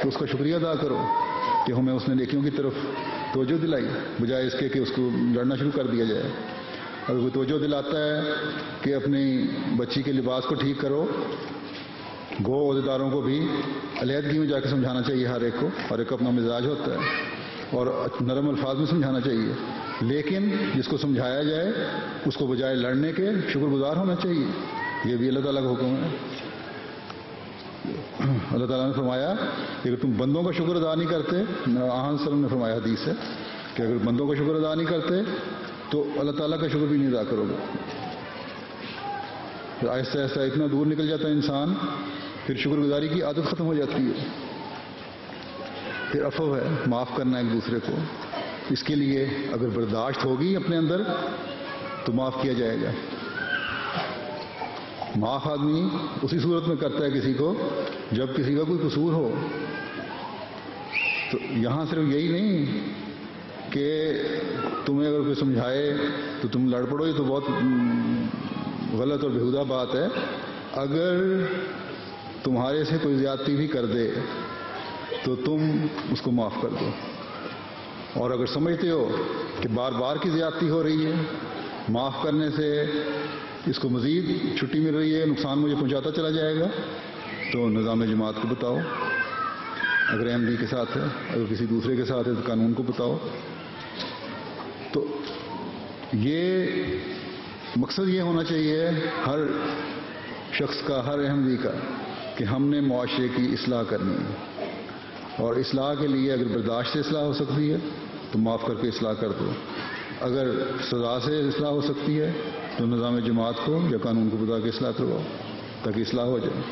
تو اس کا شکریہ ادا کرو کہ ہمیں اس نے نیکیوں کی طرف توجہ دلائی، بجائے اس کے کہ اس کو لڑنا شروع کر دیا جائے۔ اگر کوئی توجہ دلاتا ہے کہ اپنی بچی کے لباس کو ٹھیک کرو، گو عہدیداروں کو بھی علیحدگی میں جا کے سمجھانا چاہیے، ہر ایک کو، ہر ایک اپنا مزاج ہوتا ہے، اور نرم الفاظ میں سمجھانا چاہیے، لیکن جس کو سمجھایا جائے اس کو بجائے لڑنے کے شکر گزار ہونا چاہیے۔ یہ بھی اللہ تعالیٰ کا حکم ہے۔ اللہ تعالیٰ نے فرمایا کہ اگر تم بندوں کا شکر ادا نہیں کرتے، آن صلی اللہ علیہ وسلم نے فرمایا حدیث ہے کہ اگر بندوں کا شکر ادا نہیں کرتے تو اللہ تعالیٰ کا شکر بھی نہیں ادا کرو گے۔ پھر آہستہ آہستہ اتنا دور نکل جاتا ہے انسان، پھر شکر گزاری کی عادت ختم ہو جاتی ہے۔ پھر عفو ہے، معاف کرنا ایک دوسرے کو، اس کے لیے اگر برداشت ہوگی اپنے اندر تو معاف کیا جائے گا۔ معاف آدمی اسی صورت میں کرتا ہے کسی کو جب کسی کا کوئی قصور ہو۔ تو یہاں صرف یہی نہیں کہ تمہیں اگر کوئی سمجھائے تو تم لڑ پڑو، یہ تو بہت غلط اور بےہودہ بات ہے۔ اگر تمہارے سے کوئی زیادتی بھی کر دے تو تم اس کو معاف کر دو، اور اگر سمجھتے ہو کہ بار بار کی زیادتی ہو رہی ہے، معاف کرنے سے اس کو مزید چھٹی مل رہی ہے، نقصان مجھے پہنچاتا چلا جائے گا، تو نظام جماعت کو بتاؤ، اگر احمدی کے ساتھ ہے، اگر کسی دوسرے کے ساتھ ہے تو قانون کو بتاؤ۔ تو یہ مقصد یہ ہونا چاہیے ہر شخص کا، ہر احمدی کا، کہ ہم نے معاشرے کی اصلاح کرنی ہے، اور اصلاح کے لیے اگر برداشت سے اصلاح ہو سکتی ہے تو معاف کر کے اصلاح کر دو، اگر سزا سے اصلاح ہو سکتی ہے تو نظام جماعت کو یا قانون کو بتا کے اصلاح کرواؤ تاکہ اصلاح ہو جائے۔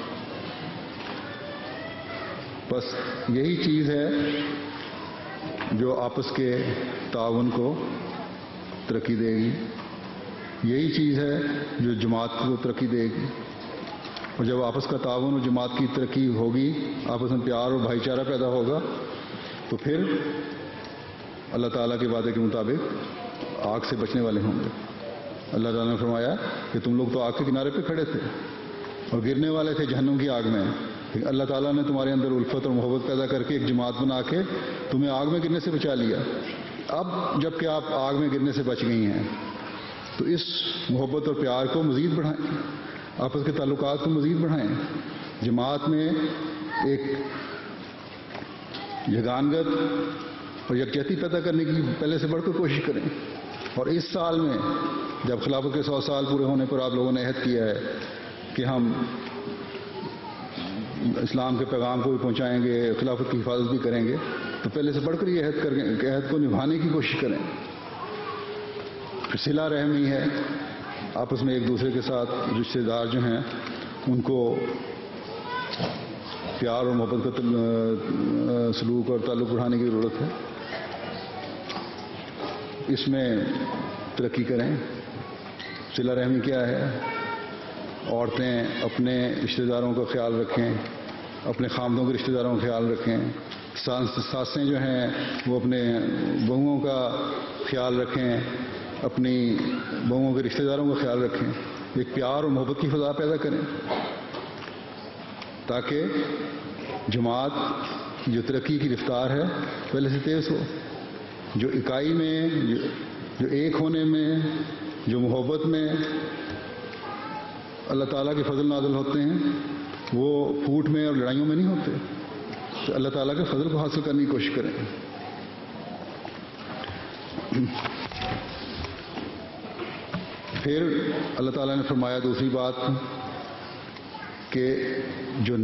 بس یہی چیز ہے جو آپس کے تعاون کو ترقی دے گی، یہی چیز ہے جو جماعت کو ترقی دے گی، اور جب آپس کا تعاون اور جماعت کی ترقی ہوگی، آپس میں پیار اور بھائی چارہ پیدا ہوگا، تو پھر اللہ تعالیٰ کے وعدے کے مطابق آگ سے بچنے والے ہوں گے۔ اللہ تعالیٰ نے فرمایا کہ تم لوگ تو آگ کے کنارے پہ کھڑے تھے اور گرنے والے تھے جہنم کی آگ میں، لیکن اللہ تعالیٰ نے تمہارے اندر الفت اور محبت پیدا کر کے ایک جماعت بنا کے تمہیں آگ میں گرنے سے بچا لیا۔ اب جب کہ آپ آگ میں گرنے سے بچ گئی ہیں تو اس محبت اور پیار کو مزید بڑھائیں، آپس کے تعلقات کو مزید بڑھائیں، جماعت میں ایک یگانگت اور یکجہتی پیدا کرنے کی پہلے سے بڑھ کر کوشش کریں۔ اور اس سال میں جب خلافت کے 100 سال پورے ہونے پر آپ لوگوں نے عہد کیا ہے کہ ہم اسلام کے پیغام کو بھی پہنچائیں گے، خلافت کی حفاظت بھی کریں گے، تو پہلے سے بڑھ کر یہ عہد کو نبھانے کی کوشش کریں۔ صلہ رحمی ہے، آپس میں ایک دوسرے کے ساتھ رشتہ دار جو ہیں ان کو پیار اور محبت کا سلوک اور تعلق بڑھانے کی ضرورت ہے، اس میں ترقی کریں۔ صلہ رحمی کیا ہے؟ عورتیں اپنے رشتہ داروں کا خیال رکھیں، اپنے خامدوں کے رشتہ داروں کا خیال رکھیں، ساسیں جو ہیں وہ اپنے بہوؤں کا خیال رکھیں، اپنی بہوؤں کے رشتہ داروں کا خیال رکھیں، ایک پیار اور محبت کی فضا پیدا کریں تاکہ جماعت جو ترقی کی رفتار ہے پہلے سے تیز ہو، جو اکائی میں، جو ایک ہونے میں، جو محبت میں اللہ تعالیٰ کے فضل نازل ہوتے ہیں وہ پھوٹ میں اور لڑائیوں میں نہیں ہوتے۔ تو اللہ تعالیٰ کے فضل کو حاصل کرنے کی کوشش کریں۔ پھر اللہ تعالیٰ نے فرمایا دوسری بات کہ جو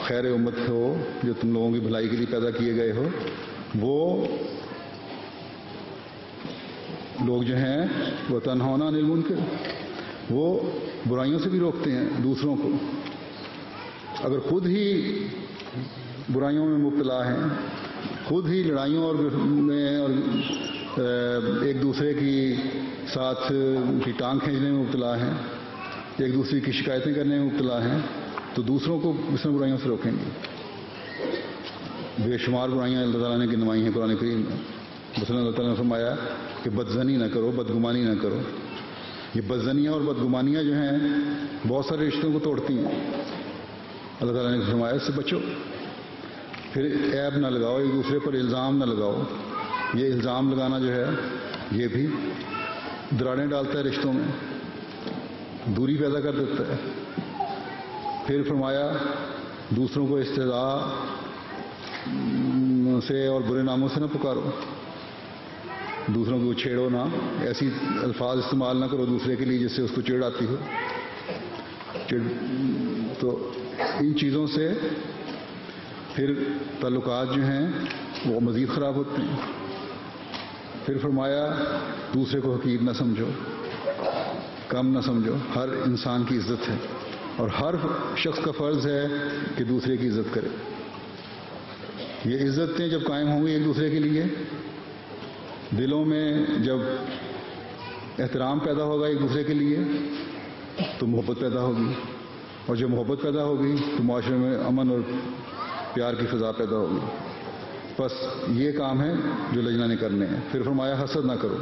خیر امت ہو، جو تم لوگوں کی بھلائی کے لیے پیدا کیے گئے ہو، وہ لوگ جو ہیں وہ تنہونا عن المنکر، وہ برائیوں سے بھی روکتے ہیں دوسروں کو۔ اگر خود ہی برائیوں میں مبتلا ہیں، خود ہی لڑائیوں میں اور ایک دوسرے کی ساتھ کی ٹانگ کھینچنے میں مبتلا ہیں، ایک دوسرے کی شکایتیں کرنے میں مبتلا ہیں، تو دوسروں کو اس میں برائیوں سے روکیں گے۔ بے شمار برائیاں اللہ تعالیٰ نے گنوائی ہیں قرآن کریم میں۔ مثلا اللہ تعالیٰ نے فرمایا کہ بدزنی نہ کرو، بدگمانی نہ کرو۔ یہ بدزنیاں اور بدگمانیاں جو ہیں بہت سارے رشتوں کو توڑتی ہیں۔ اللہ تعالیٰ نے فرمایا اس سے بچو۔ پھر عیب نہ لگاؤ، ایک دوسرے پر الزام نہ لگاؤ۔ یہ الزام لگانا جو ہے یہ بھی دراڑیں ڈالتا ہے رشتوں میں، دوری پیدا کر دیتا ہے۔ پھر فرمایا دوسروں کو استہزاء سے اور برے ناموں سے نہ پکارو، دوسروں کو چھیڑو نہ، ایسی الفاظ استعمال نہ کرو دوسرے کے لیے جس سے اس کو چڑ آتی ہو۔ تو ان چیزوں سے پھر تعلقات جو ہیں وہ مزید خراب ہوتے ہیں۔ پھر فرمایا دوسرے کو حقیر نہ سمجھو، کم نہ سمجھو، ہر انسان کی عزت ہے اور ہر شخص کا فرض ہے کہ دوسرے کی عزت کرے۔ یہ عزتیں جب قائم ہوں گی ایک دوسرے کے لیے، دلوں میں جب احترام پیدا ہوگا ایک دوسرے کے لیے تو محبت پیدا ہوگی، اور جب محبت پیدا ہوگی تو معاشرے میں امن اور پیار کی فضا پیدا ہوگی۔ بس یہ کام ہے جو لجنا نے کرنے ہیں۔ پھر فرمایا حسد نہ کرو۔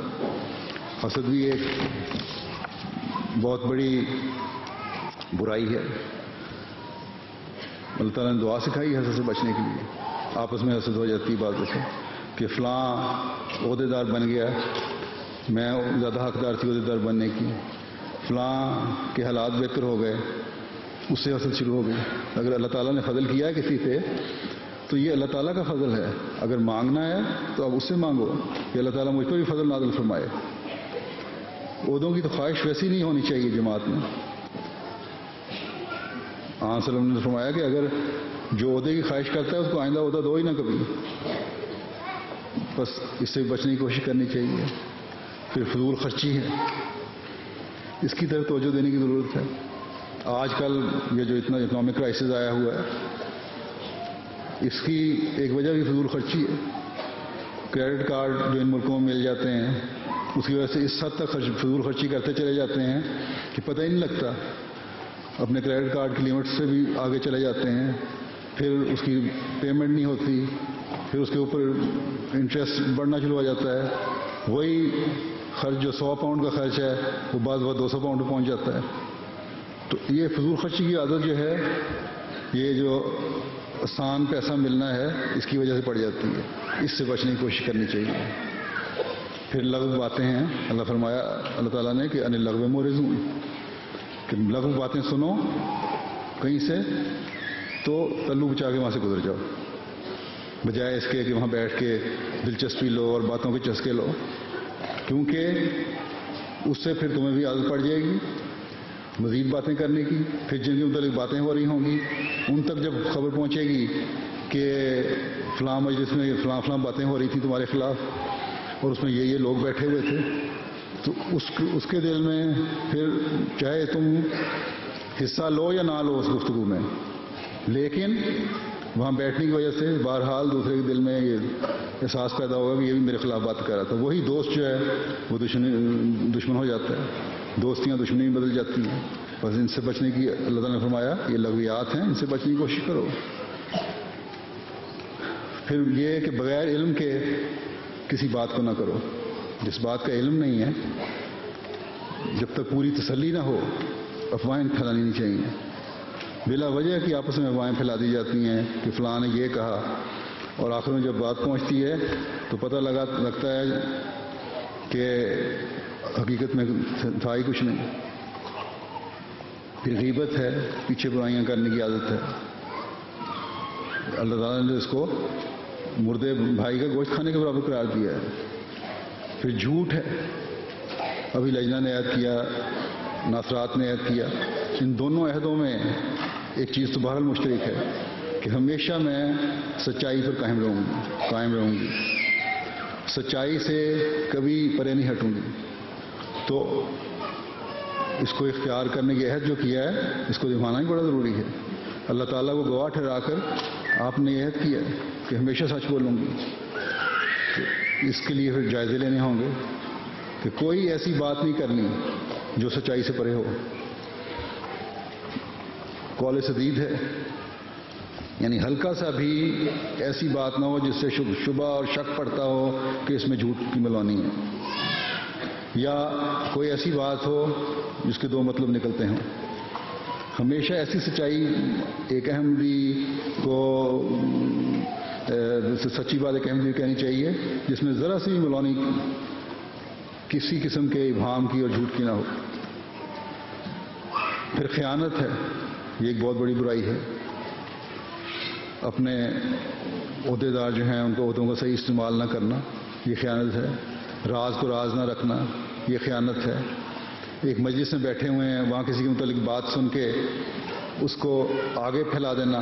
حسد بھی ایک بہت بڑی برائی ہے۔ اللہ تعالیٰ نے دعا سکھائی حسد سے بچنے کے لیے آپس میں حسد ہو جاتی ہے باتوں سے کہ فلاں عہدے دار بن گیا، میں زیادہ حقدار تھی عہدے دار بننے کی، فلاں کے حالات بہتر ہو گئے، اس سے حسد شروع ہو گئی۔ اگر اللہ تعالیٰ نے فضل کیا ہے کسی پہ تو یہ اللہ تعالیٰ کا فضل ہے، اگر مانگنا ہے تو اب اس سے مانگو کہ اللہ تعالیٰ مجھ پر بھی فضل نازل فرمائے۔ عہدوں کی تو خواہش ویسی نہیں ہونی چاہیے جماعت میں۔ آن صلی اللہ علیہ وسلم نے فرمایا کہ اگر جو عہدے کی خواہش کرتا ہے اس کو آئندہ عہدہ دو ہی نہ کبھی، بس اس سے بچنے کی کوشش کرنی چاہیے۔ پھر فضول خرچی ہے، اس کی طرف توجہ دینے کی ضرورت ہے۔ آج کل یہ جو اتنا اکنامک کرائسس آیا ہوا ہے، اس کی ایک وجہ بھی فضول خرچی ہے۔ کریڈٹ کارڈ جو ان ملکوں میں مل جاتے ہیں اس کی وجہ سے اس حد تک فضول خرچی کرتے چلے جاتے ہیں کہ پتہ ہی نہیں لگتا، اپنے کریڈٹ کارڈ کی لمٹ سے بھی آگے چلے جاتے ہیں، پھر اس کی پیمنٹ نہیں ہوتی، پھر اس کے اوپر انٹرسٹ بڑھنا شروع ہو جاتا ہے، وہی خرچ جو 100 پاؤنڈ کا خرچ ہے وہ بعض وقت 200 پاؤنڈ پہ پہنچ جاتا ہے۔ تو یہ فضول خرچی کی عادت جو ہے، یہ جو آسان پیسہ ملنا ہے اس کی وجہ سے پڑ جاتی ہے، اس سے بچنے کی کوشش کرنی چاہیے۔ پھر لغو باتیں ہیں، اللہ فرمایا اللہ تعالیٰ نے کہ ان اللغو معرضون، کہ لغو باتیں سنو کہیں سے تو تلو بچا کے وہاں سے گزر جاؤ، بجائے اس کے کہ وہاں بیٹھ کے دلچسپی لو اور باتوں کے چسکے لو، کیونکہ اس سے پھر تمہیں بھی عادت پڑ جائے گی مزید باتیں کرنے کی۔ پھر جن کے متعلق باتیں ہو رہی ہوں گی ان تک جب خبر پہنچے گی کہ فلاں مجلس میں فلاں فلاں باتیں ہو رہی تھیں تمہارے خلاف اور اس میں یہ لوگ بیٹھے ہوئے تھے، تو اس کے دل میں پھر چاہے تم حصہ لو یا نہ لو اس گفتگو میں، لیکن وہاں بیٹھنے کی وجہ سے بہرحال دوسرے کے دل میں یہ احساس پیدا ہوگا کہ یہ بھی میرے خلاف بات کر رہا تھا۔ وہی دوست جو ہے وہ دشمن ہو جاتا ہے، دوستیاں دشمنی میں بدل جاتی ہیں۔ بس ان سے بچنے کی اللہ تعالیٰ نے فرمایا یہ لغویات ہیں، ان سے بچنے کی کوشش کرو۔ پھر یہ کہ بغیر علم کے کسی بات کو نہ کرو، جس بات کا علم نہیں ہے جب تک پوری تسلی نہ ہو افواہیں پھیلانی نہیں چاہیے۔ بلا وجہ کی آپس میں افواہیں پھیلا دی جاتی ہیں کہ فلاں نے یہ کہا، اور آخر میں جب بات پہنچتی ہے تو پتہ لگتا ہے کہ حقیقت میں تھا ہی کچھ نہیں۔ پھر غیبت ہے، پیچھے برائیاں کرنے کی عادت ہے، اللہ تعالیٰ نے اس کو مردے بھائی کا گوشت کھانے کے برابر قرار دیا ہے۔ پھر جھوٹ ہے، ابھی لجنہ نے عہد کیا، ناصرات نے عہد کیا، ان دونوں عہدوں میں ایک چیز تو بہرحال مشترک ہے کہ ہمیشہ میں سچائی پر قائم رہوں گی، سچائی سے کبھی پرے نہیں ہٹوں گی۔ تو اس کو اختیار کرنے کی عہد جو کیا ہے اس کو نبھانا ہی بڑا ضروری ہے۔ اللہ تعالیٰ کو گواہ ٹھہرا کر آپ نے عہد کیا ہے کہ ہمیشہ سچ بولوں گی، تو اس کے لیے پھر جائزے لینے ہوں گے کہ کوئی ایسی بات نہیں کرنی جو سچائی سے پرے ہو۔ قول سدید ہے، یعنی ہلکا سا بھی ایسی بات نہ ہو جس سے شبہ اور شک پڑتا ہو کہ اس میں جھوٹ کی ملونی ہے، یا کوئی ایسی بات ہو جس کے دو مطلب نکلتے ہوں۔ ہمیشہ ایسی سچائی ایک احمدی کو سچی بات ایک احمدی کہنی چاہیے جس میں ذرا سی ملونی کسی قسم کے ابہام کی اور جھوٹ کی نہ ہو۔ پھر خیانت ہے، یہ ایک بہت بڑی برائی ہے، اپنے عہدے دار جو ہیں ان کو عہدوں کا صحیح استعمال نہ کرنا، یہ خیانت ہے۔ راز کو راز نہ رکھنا، یہ خیانت ہے۔ ایک مجلس میں بیٹھے ہوئے ہیں، وہاں کسی کے متعلق بات سن کے اس کو آگے پھیلا دینا،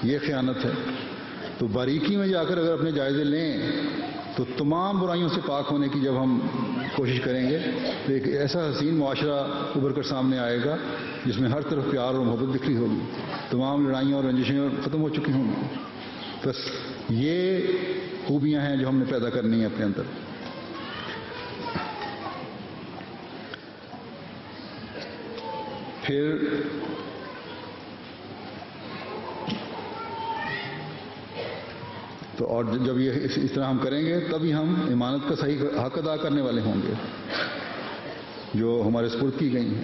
یہ خیانت ہے۔ تو باریکی میں جا کر اگر اپنے جائزے لیں تو تمام برائیوں سے پاک ہونے کی جب ہم کوشش کریں گے تو ایک ایسا حسین معاشرہ ابھر کر سامنے آئے گا جس میں ہر طرف پیار اور محبت بکھری ہوگی، تمام لڑائیاں اور رنجشیں ختم ہو چکی ہوں گی۔ بس یہ خوبیاں ہیں جو ہم نے پیدا کرنی ہیں اپنے اندر۔ پھر تو اور جب یہ اس طرح ہم کریں گے تبھی ہم امانت کا صحیح حق ادا کرنے والے ہوں گے جو ہمارے سپرد کی گئی ہیں۔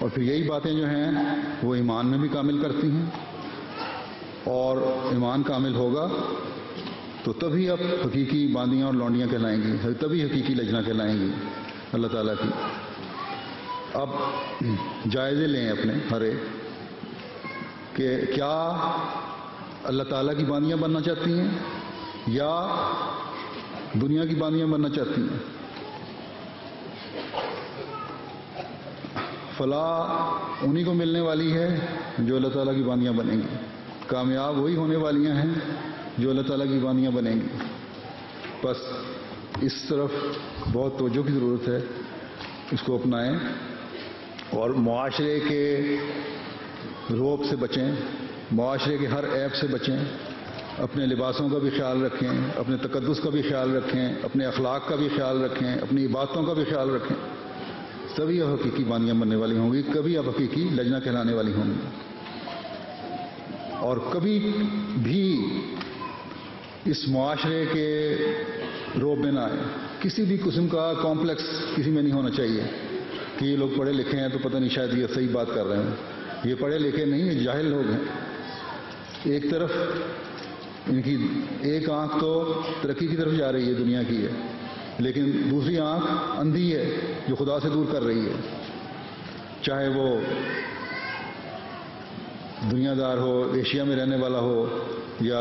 اور پھر یہی باتیں جو ہیں وہ ایمان میں بھی کامل کرتی ہیں، اور ایمان کامل ہوگا تو تبھی اب حقیقی باندیاں اور لونڈیاں کہلائیں گی، تبھی حقیقی لجنا کہلائیں گی اللہ تعالیٰ کی۔ اب جائزے لیں اپنے ہر ایک کہ کیا اللہ تعالیٰ کی باندیاں بننا چاہتی ہیں یا دنیا کی باندیاں بننا چاہتی ہیں؟ فلاح انہی کو ملنے والی ہے جو اللہ تعالیٰ کی باندیاں بنیں گی، کامیاب وہی ہونے والیاں ہیں جو اللہ تعالیٰ کی باندیاں بنیں گی۔ بس اس طرف بہت توجہ کی ضرورت ہے، اس کو اپنائیں اور معاشرے کے رعب سے بچیں، معاشرے کے ہر عیب سے بچیں، اپنے لباسوں کا بھی خیال رکھیں، اپنے تقدس کا بھی خیال رکھیں، اپنے اخلاق کا بھی خیال رکھیں، اپنی عبادتوں کا بھی خیال رکھیں، تبھی اب حقیقی باندیاں بننے والی ہوں گی، کبھی اب حقیقی لجنا کہلانے والی ہوں گی۔ اور کبھی بھی اس معاشرے کے رعب میں نہ آئے، کسی بھی قسم کا کمپلیکس کسی میں نہیں ہونا چاہیے کہ یہ لوگ پڑھے لکھے ہیں تو پتہ نہیں شاید یہ صحیح بات کر رہے ہیں۔ یہ پڑھے لکھے نہیں، یہ جاہل لوگ ہیں۔ ایک طرف ان کی ایک آنکھ تو ترقی کی طرف جا رہی ہے، دنیا کی ہے، لیکن دوسری آنکھ اندھی ہے جو خدا سے دور کر رہی ہے، چاہے وہ دنیا دار ہو، ایشیا میں رہنے والا ہو یا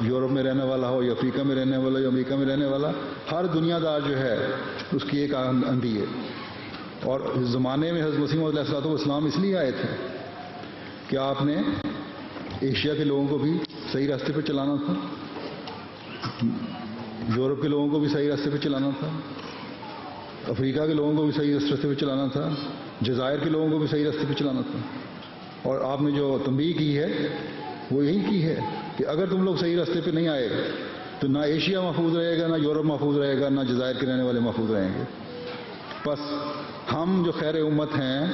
یورپ میں رہنے والا ہو یا افریقہ میں رہنے والا یا امریکہ میں رہنے والا، ہر دنیا دار جو ہے اس کی ایک آنکھ اندھی ہے۔ اور اس زمانے میں حضرت مسیح علیہ الصلوۃ والسلام اس لیے آئے تھے کہ آپ نے ایشیا کے لوگوں کو بھی صحیح راستے پہ چلانا تھا، یورپ کے لوگوں کو بھی صحیح راستے پہ چلانا تھا، افریقہ کے لوگوں کو بھی صحیح راستے پہ چلانا تھا، جزائر کے لوگوں کو بھی صحیح راستے پہ چلانا تھا۔ اور آپ نے جو تنبیہ کی ہے وہ یہی کی ہے کہ اگر تم لوگ صحیح راستے پہ نہیں آئے تو نہ ایشیا محفوظ رہے گا، نہ یورپ محفوظ رہے گا، نہ جزائر کے رہنے والے محفوظ رہیں گے۔ بس ہم جو خیر امت ہیں،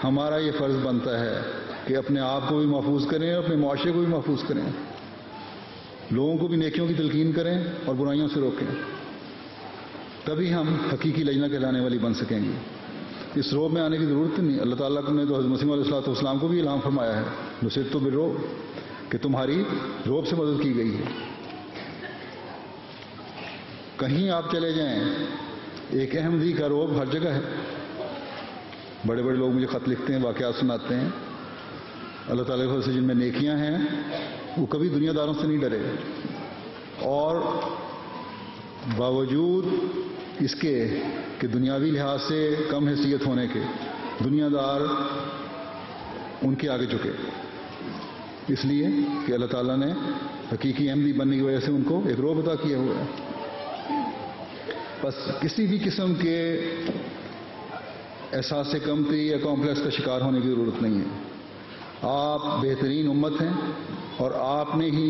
ہمارا یہ فرض بنتا ہے کہ اپنے آپ کو بھی محفوظ کریں، اپنے معاشرے کو بھی محفوظ کریں، لوگوں کو بھی نیکیوں کی تلقین کریں اور برائیوں سے روکیں، تبھی ہم حقیقی لجنہ کہلانے والی بن سکیں گے۔ اس روب میں آنے کی ضرورت نہیں۔ اللہ تعالیٰ نے تو حضرت مسیح علیہ الصلوۃ والسلام کو بھی اعلان فرمایا ہے نصرت بالرعب، کہ تمہاری روب سے مدد کی گئی ہے۔ کہیں آپ چلے جائیں، ایک احمدی کا روب ہر جگہ ہے۔ بڑے بڑے لوگ مجھے خط لکھتے ہیں، واقعات سناتے ہیں، اللہ تعالیٰ کی وجہ سے جن میں نیکیاں ہیں وہ کبھی دنیا داروں سے نہیں ڈرے، اور باوجود اس کے کہ دنیاوی لحاظ سے کم حیثیت ہونے کے دنیا دار ان کے آگے جھکے، اس لیے کہ اللہ تعالیٰ نے حقیقی احمدی بننے کی وجہ سے ان کو ایک روب عطا کیا ہوا ہے۔ بس کسی بھی قسم کے احساس کمتری یا کمپلیکس کا شکار ہونے کی ضرورت نہیں ہے۔ آپ بہترین امت ہیں اور آپ نے ہی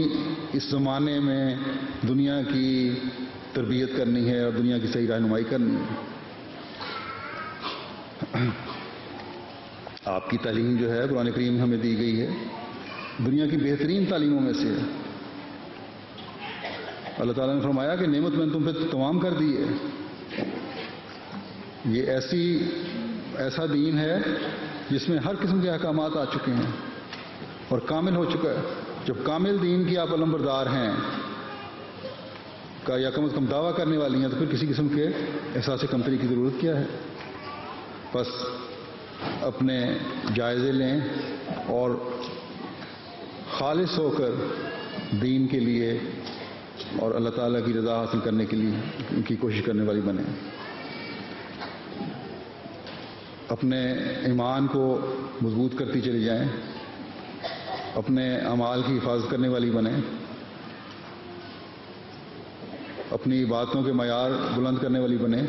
اس زمانے میں دنیا کی تربیت کرنی ہے اور دنیا کی صحیح رہنمائی کرنی ہے۔ آپ کی تعلیم جو ہے قرآن کریم ہمیں دی گئی ہے، دنیا کی بہترین تعلیموں میں سے ہے۔ اللہ تعالیٰ نے فرمایا کہ نعمت میں نے تم پہ تمام کر دی ہے۔ یہ ایسا دین ہے جس میں ہر قسم کے احکامات آ چکے ہیں اور کامل ہو چکا ہے۔ جب کامل دین کی آپ علمبردار ہیں کا یا کم از کم دعویٰ کرنے والی ہیں، تو پھر کسی قسم کے احساس کمتری کی ضرورت کیا ہے؟ بس اپنے جائزے لیں اور خالص ہو کر دین کے لیے اور اللہ تعالیٰ کی رضا حاصل کرنے کے لیے ان کی کوشش کرنے والی بنیں۔ اپنے ایمان کو مضبوط کرتی چلی جائیں، اپنے اعمال کی حفاظت کرنے والی بنیں، اپنی باتوں کے معیار بلند کرنے والی بنیں،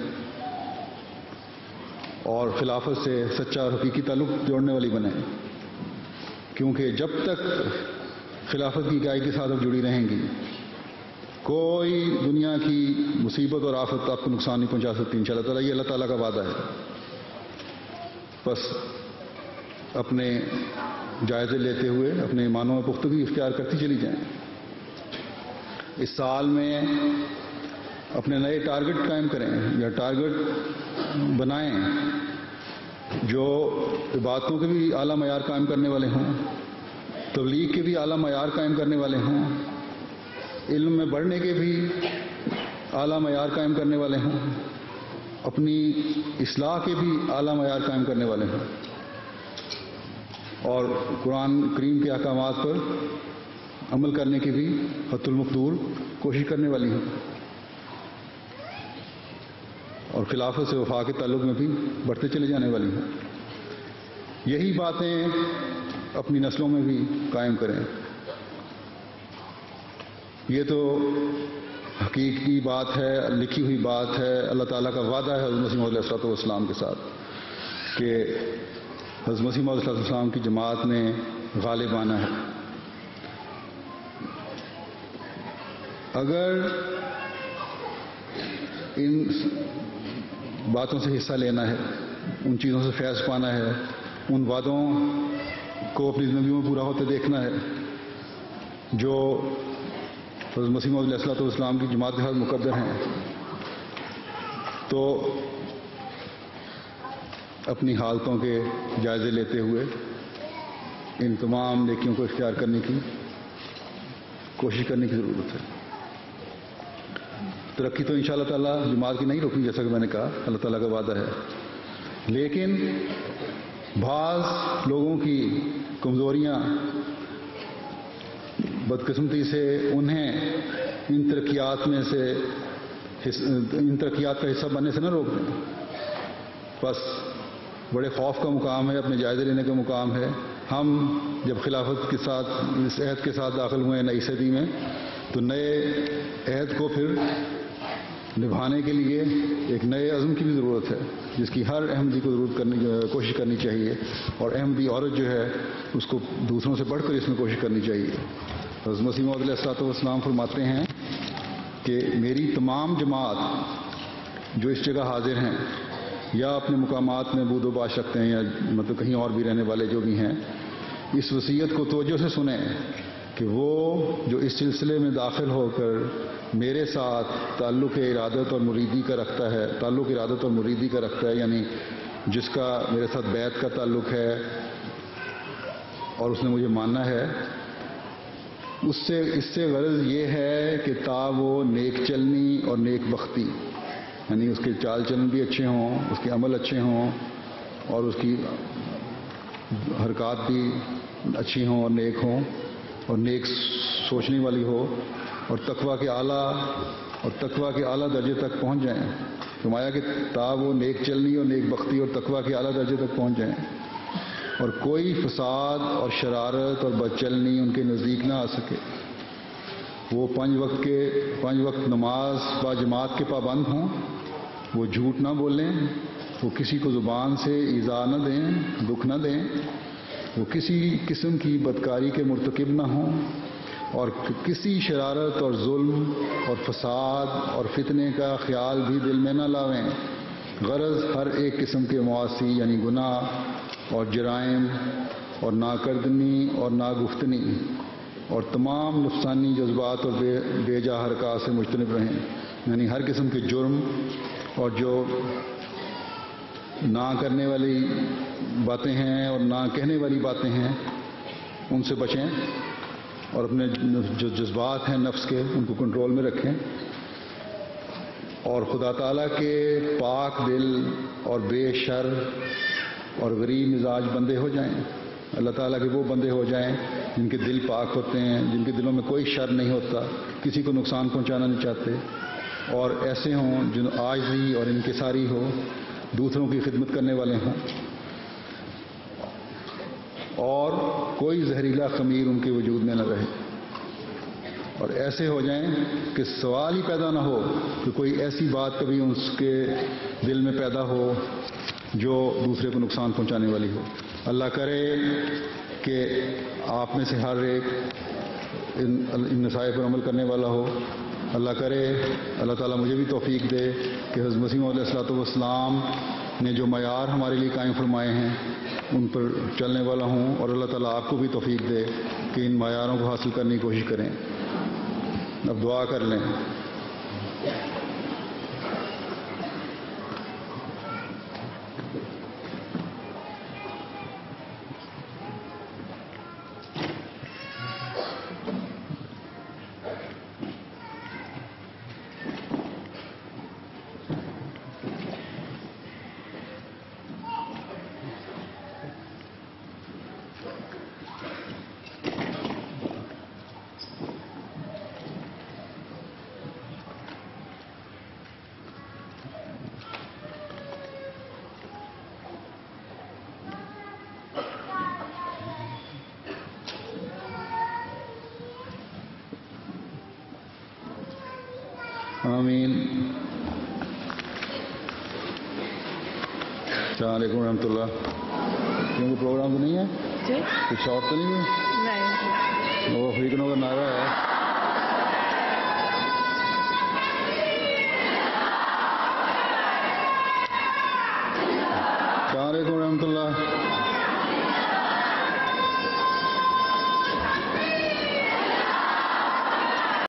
اور خلافت سے سچا اور حقیقی تعلق جوڑنے والی بنیں، کیونکہ جب تک خلافت کی اکائی کے ساتھ آپ جڑی رہیں گی، کوئی دنیا کی مصیبت اور آفت آپ کو نقصان نہیں پہنچا سکتی انشاءاللہ تعالیٰ۔ یہ اللہ تعالیٰ کا وعدہ ہے۔ بس اپنے جائزے لیتے ہوئے اپنے ایمانوں میں پختگی اختیار کرتی چلی جائیں۔ اس سال میں اپنے نئے ٹارگٹ قائم کریں یا ٹارگٹ بنائیں جو عبادتوں کے بھی اعلیٰ معیار قائم کرنے والے ہوں، تبلیغ کے بھی اعلیٰ معیار قائم کرنے والے ہوں، علم میں بڑھنے کے بھی اعلیٰ معیار قائم کرنے والے ہوں، اپنی اصلاح کے بھی اعلیٰ معیار قائم کرنے والے ہوں، اور قرآن کریم کے احکامات پر عمل کرنے کی بھی حد المقدور کوشش کرنے والی ہوں، اور خلافت سے وفا کے تعلق میں بھی بڑھتے چلے جانے والی ہیں۔ یہی باتیں اپنی نسلوں میں بھی قائم کریں۔ یہ تو حقیقی بات ہے، لکھی ہوئی بات ہے، اللہ تعالیٰ کا وعدہ ہے حضرت مسیح موعود علیہ الصلوۃ والسلام کے ساتھ کہ حضرت مسیح موعود علیہ السلام کی جماعت نے غالب آنا ہے۔ اگر ان باتوں سے حصہ لینا ہے، ان چیزوں سے فیض پانا ہے، ان وعدوں کو اپنی زندگیوں میں پورا ہوتے دیکھنا ہے جو حضرت مسیح موعود علیہ الصلوۃ والسلام کی جماعت کے ساتھ مقدر ہیں، تو اپنی حالتوں کے جائزے لیتے ہوئے ان تمام نیکیوں کو اختیار کرنے کی کوشش کرنے کی ضرورت ہے۔ ترقی تو انشاءاللہ تعالیٰ جماعت کی نہیں روکنی، جیسا کہ میں نے کہا اللہ تعالیٰ کا وعدہ ہے، لیکن بعض لوگوں کی کمزوریاں بدقسمتی سے انہیں ان ترقیات کا حصہ بننے سے نہ روک دیں۔ بس بڑے خوف کا مقام ہے، اپنے جائزے لینے کا مقام ہے۔ ہم جب خلافت کے ساتھ اس عہد کے ساتھ داخل ہوئے ہیں نئی صدی میں، تو نئے عہد کو پھر نبھانے کے لیے ایک نئے عزم کی بھی ضرورت ہے، جس کی ہر احمدی کو کوشش کرنی چاہیے، اور احمدی عورت جو ہے اس کو دوسروں سے بڑھ کر اس میں کوشش کرنی چاہیے۔ حضرت مسیح موعود علیہ الصلوۃ والسلام فرماتے ہیں کہ میری تمام جماعت جو اس جگہ حاضر ہیں یا اپنے مقامات میں بود و باش رکھتے ہیں، یا مطلب کہیں اور بھی رہنے والے جو بھی ہیں، اس وصیت کو توجہ سے سنیں کہ وہ جو اس سلسلے میں داخل ہو کر میرے ساتھ تعلق ارادت اور مریدی کا رکھتا ہے، یعنی جس کا میرے ساتھ بیعت کا تعلق ہے اور اس نے مجھے ماننا ہے، اس سے غرض یہ ہے کہ تا وہ نیک چلنی اور نیک بختی، یعنی اس کے چال چلن بھی اچھے ہوں، اس کے عمل اچھے ہوں، اور اس کی حرکات بھی اچھی ہوں اور نیک ہوں، اور نیک سوچنے والی ہو، اور تقویٰ کے اعلیٰ درجے تک پہنچ جائیں۔ فرمایا کہ تا وہ نیک چلنی اور نیک بختی اور تقویٰ کے اعلیٰ درجے تک پہنچ جائیں، اور کوئی فساد اور شرارت اور بد چلنی ان کے نزدیک نہ آ سکے، وہ 5 وقت نماز با جماعت کے پابند ہوں، وہ جھوٹ نہ بولیں، وہ کسی کو زبان سے ایذا نہ دیں، دکھ نہ دیں، وہ کسی قسم کی بدکاری کے مرتکب نہ ہوں، اور کسی شرارت اور ظلم اور فساد اور فتنے کا خیال بھی دل میں نہ لاویں، غرض ہر ایک قسم کے معاصی یعنی گناہ اور جرائم اور ناکردنی اور ناگفتنی اور تمام نفسانی جذبات اور بے جا حرکات سے مجتنب رہیں، یعنی ہر قسم کے جرم اور جو نہ کرنے والی باتیں ہیں اور نہ کہنے والی باتیں ہیں ان سے بچیں، اور اپنے جو جذبات ہیں نفس کے ان کو کنٹرول میں رکھیں، اور خدا تعالیٰ کے پاک دل اور بے شر اور غریب مزاج بندے ہو جائیں۔ اللہ تعالیٰ کے وہ بندے ہو جائیں جن کے دل پاک ہوتے ہیں، جن کے دلوں میں کوئی شر نہیں ہوتا، کسی کو نقصان پہنچانا نہیں چاہتے، اور ایسے ہوں جن عاجزی اور انکساری ہو، دوسروں کی خدمت کرنے والے ہوں، اور کوئی زہریلا خمیر ان کے وجود میں نہ رہے، اور ایسے ہو جائیں کہ سوال ہی پیدا نہ ہو کہ کوئی ایسی بات کبھی اس کے دل میں پیدا ہو جو دوسرے کو نقصان پہنچانے والی ہو۔ اللہ کرے کہ آپ میں سے ہر ایک ان نصائح پر عمل کرنے والا ہو۔ اللہ کرے اللہ تعالیٰ مجھے بھی توفیق دے کہ حضرت مسیح موعود علیہ الصلوۃ والسلام نے جو معیار ہمارے لیے قائم فرمائے ہیں ان پر چلنے والا ہوں، اور اللہ تعالیٰ آپ کو بھی توفیق دے کہ ان معیاروں کو حاصل کرنے کی کوشش کریں۔ اب دعا کر لیں۔ آمین. السلام علیکم ورحمۃ اللہ. کیونکہ پروگرام تو نہیں ہے جی کچھ اور تو نہیں ہے نہیں. وہ فریقنوں کا نعرہ ہے.